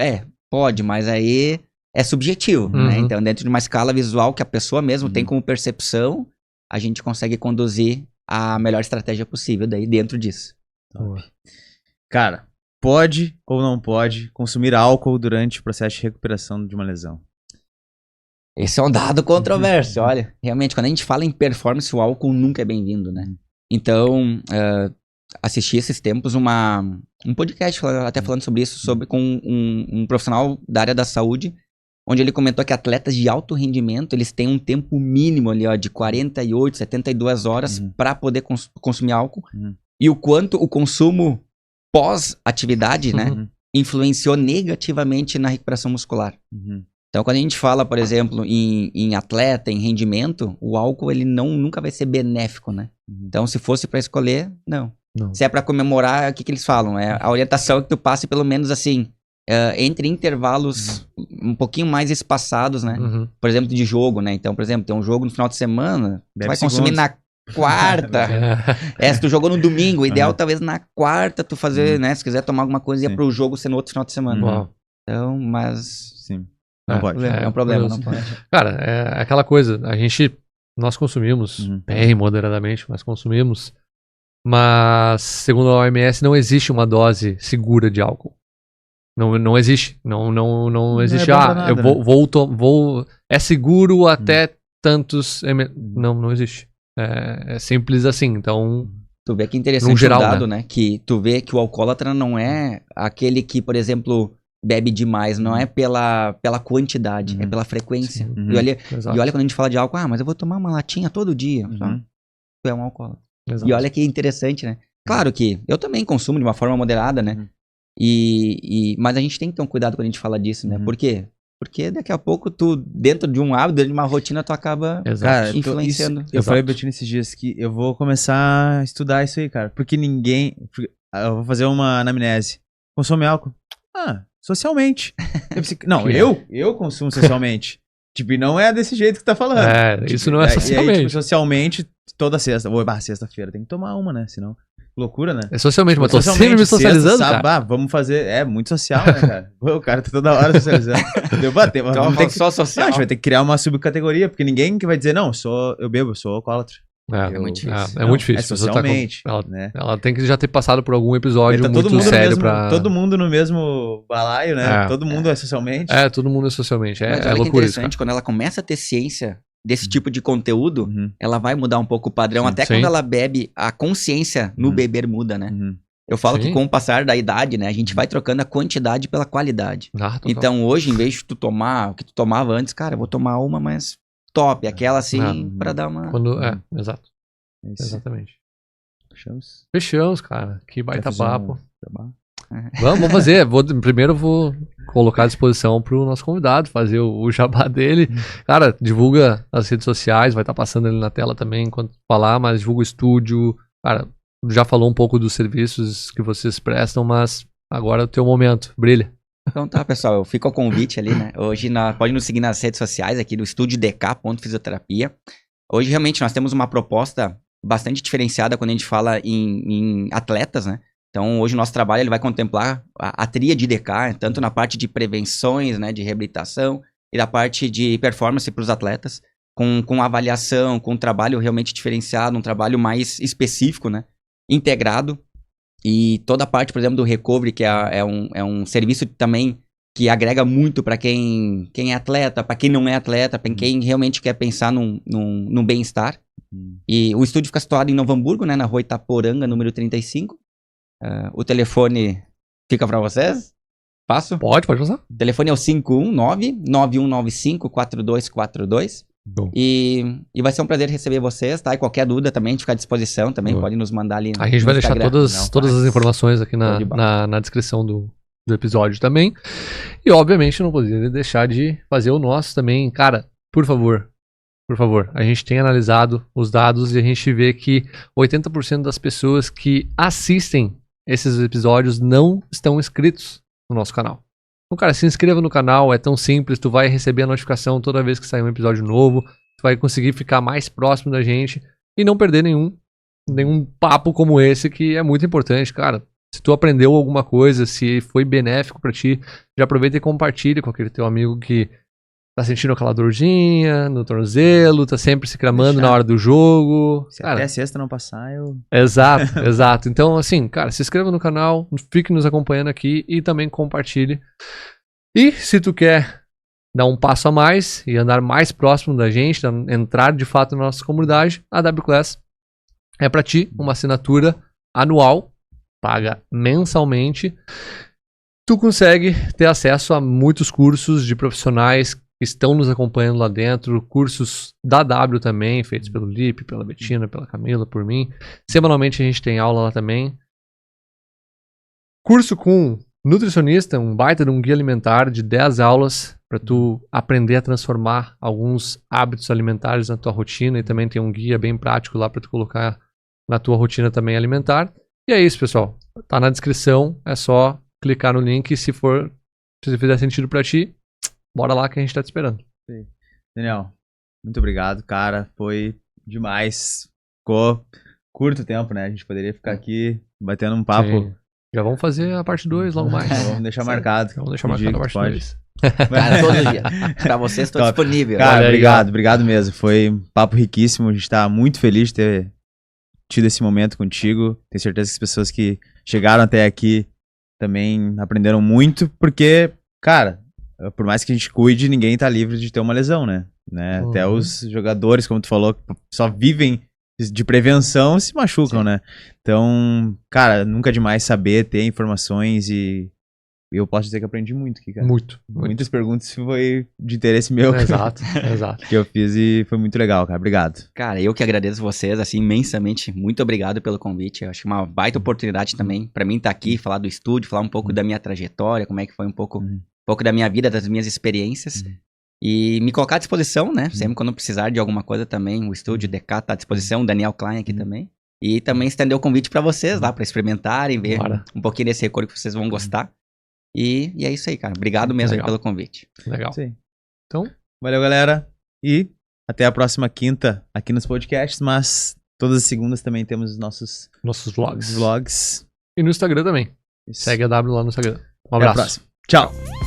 Pode, mas aí é subjetivo. Né? Então, dentro de uma escala visual que a pessoa mesmo tem como percepção, a gente consegue conduzir a melhor estratégia possível daí dentro disso. Cara, pode ou não pode consumir álcool durante o processo de recuperação de uma lesão? Esse é um dado controverso, olha. Realmente, quando a gente fala em performance, o álcool nunca é bem-vindo, né? Então, assisti esses tempos um podcast até falando sobre isso, com um profissional da área da saúde, onde ele comentou que atletas de alto rendimento, eles têm um tempo mínimo ali, ó, de 48, 72 horas para poder consumir álcool. E o quanto o consumo pós-atividade, né, influenciou negativamente na recuperação muscular. Então, quando a gente fala, por exemplo, em atleta, em rendimento, o álcool, ele nunca vai ser benéfico, né? Então, se fosse para escolher, não. Se é para comemorar, o que eles falam? A orientação é que tu passe pelo menos assim, entre intervalos um pouquinho mais espaçados, né? Por exemplo, de jogo, né? Então, por exemplo, tem um jogo no final de semana, tu vai consumir na quarta. Se tu jogou no domingo, o ideal talvez na quarta tu fazer, né? Se quiser tomar alguma coisa, ia pro jogo ser no outro final de semana. Então, mas... Sim. Não pode. É um problema, não pode. Cara, é aquela coisa, nós consumimos bem moderadamente, mas consumimos, mas segundo a OMS não existe uma dose segura de álcool. Não existe. Não existe. Eu vou é seguro até tantos não existe. É simples assim. Então, tu vê que interessante geral, o dado, né? Que tu vê que o alcoólatra não é aquele que, por exemplo, bebe demais, não é pela quantidade, é pela frequência. E olha quando a gente fala de álcool, mas eu vou tomar uma latinha todo dia. Tu é um alcoólatra. E olha que interessante, né? Claro que eu também consumo de uma forma moderada, né? Mas a gente tem que ter um cuidado quando a gente fala disso, né? Por quê? Porque daqui a pouco tu, dentro de um hábito, dentro de uma rotina, tu acaba influenciando. Eu falei pra ti nesses dias que eu vou começar a estudar isso aí, cara. Porque eu vou fazer uma anamnese. Consome álcool? Socialmente. Não, eu consumo socialmente. Tipo, e não é desse jeito que tá falando. Isso não é socialmente. Socialmente, toda sexta. Sexta-feira tem que tomar uma, né? Senão. loucura, né? É socialmente, mas tô sempre me socializando, sexta, cara. Vamos fazer... É, muito social, né, cara? Pô, o cara tá toda hora socializando. Deu bater, mas Então, vamos ter que... só social. Não, a gente vai ter que criar uma subcategoria, porque ninguém que vai dizer, não, eu bebo, eu sou alcoólatra. É muito difícil. É muito difícil. É socialmente, né? Ela tem que já ter passado por algum episódio Tá muito sério pra... Todo mundo no mesmo balaio, né? É. Todo mundo é socialmente. É, todo mundo é socialmente. Mas É olha que loucura isso, interessante, quando ela começa a ter ciência desse tipo de conteúdo, ela vai mudar um pouco o padrão. Até Sim. quando ela bebe, a consciência no beber muda, né? Eu falo Sim. que com o passar da idade, né, a gente vai trocando a quantidade pela qualidade. Total. Então hoje, em vez de tu tomar o que tu tomava antes, cara, eu vou tomar uma, mas top, aquela assim, pra dar uma... Exato. Isso. Exatamente. Fechamos. Fechamos, cara. Que baita papo. Jabá? Vamos fazer. Primeiro eu vou colocar à disposição pro nosso convidado, fazer o jabá dele. Cara, divulga as redes sociais, vai estar passando ali na tela também enquanto falar, mas divulga o estúdio. Cara, já falou um pouco dos serviços que vocês prestam, mas agora é o teu momento. Brilha. Então tá, pessoal, eu fico ao convite ali, né? Hoje pode nos seguir nas redes sociais aqui do Estúdio DK.fisioterapia. Hoje realmente nós temos uma proposta bastante diferenciada quando a gente fala em atletas, né? Então hoje o nosso trabalho ele vai contemplar a tríade DK, tanto na parte de prevenções, né, de reabilitação e da parte de performance para os atletas, com avaliação, com um trabalho realmente diferenciado, um trabalho mais específico, né? Integrado. E toda a parte, por exemplo, do recovery, que é um serviço também que agrega muito para quem é atleta, para quem não é atleta, para quem realmente quer pensar num bem-estar. E o estúdio fica situado em Novo Hamburgo, né, na rua Itaporanga, número 35. O telefone fica para vocês? Passo? Pode passar. O telefone é o 519-9195-4242. E vai ser um prazer receber vocês, tá? E qualquer dúvida também, a gente fica à disposição também, pode nos mandar ali. A gente vai deixar todas as informações aqui Show de bola. na descrição do episódio também. E obviamente não poderia deixar de fazer o nosso também. Cara, por favor, a gente tem analisado os dados e a gente vê que 80% das pessoas que assistem esses episódios não estão inscritos no nosso canal. Então, cara, se inscreva no canal, é tão simples, tu vai receber a notificação toda vez que sair um episódio novo, tu vai conseguir ficar mais próximo da gente e não perder nenhum papo como esse, que é muito importante, cara. Se tu aprendeu alguma coisa, se foi benéfico pra ti, já aproveita e compartilha com aquele teu amigo que tá sentindo aquela dorzinha no tornozelo, tá sempre se cramando na hora do jogo. Se até a sexta não passar, eu... Exato. Então, assim, cara, se inscreva no canal, fique nos acompanhando aqui e também compartilhe. E se tu quer dar um passo a mais e andar mais próximo da gente, entrar de fato na nossa comunidade, a W-Class é pra ti uma assinatura anual, paga mensalmente. Tu consegue ter acesso a muitos cursos de profissionais que estão nos acompanhando lá dentro, cursos da W também, feitos pelo Lipe, pela Betina, pela Camila, por mim. Semanalmente a gente tem aula lá também. Curso com nutricionista, um baita de um guia alimentar de 10 aulas para tu aprender a transformar alguns hábitos alimentares na tua rotina, e também tem um guia bem prático lá para tu colocar na tua rotina também alimentar. E é isso, pessoal. Tá na descrição, é só clicar no link se fizer sentido para ti. Bora lá que a gente tá te esperando. Sim. Daniel, muito obrigado, cara. Foi demais. Ficou curto tempo, né? A gente poderia ficar aqui batendo um papo. Sim. Já vamos fazer a parte 2 logo mais. Vamos deixar marcado. Vamos deixar marcado a parte 2. Cara, todo dia. Pra vocês estou disponível. Cara, obrigado mesmo. Foi um papo riquíssimo. A gente tá muito feliz de ter tido esse momento contigo. Tenho certeza que as pessoas que chegaram até aqui também aprenderam muito, porque, cara, por mais que a gente cuide, ninguém tá livre de ter uma lesão, né? Até os jogadores, como tu falou, que só vivem de prevenção, se machucam, né? Então, cara, nunca é demais saber, ter informações, e eu posso dizer que aprendi muito aqui, cara. Muitas perguntas foi de interesse meu. Exato. Que eu fiz, e foi muito legal, cara. Obrigado. Cara, eu que agradeço vocês, assim, imensamente. Muito obrigado pelo convite. Eu acho uma baita oportunidade também pra mim estar aqui, falar do estúdio, falar um pouco da minha trajetória, como é que foi um pouco da minha vida, das minhas experiências. E me colocar à disposição, né? Sempre quando precisar de alguma coisa também, o estúdio DK tá à disposição, o Daniel Klein aqui também. E também estender o convite pra vocês lá, pra experimentarem, ver um pouquinho desse recorde que vocês vão gostar. E é isso aí, cara. Obrigado mesmo aí pelo convite. Legal. Sim. Então, valeu, galera. E até a próxima quinta aqui nos podcasts, mas Todas as segundas também temos os nossos vlogs. vlogs. E no Instagram também. Isso. Segue a W lá no Instagram. Um Até a abraço. próxima. Tchau.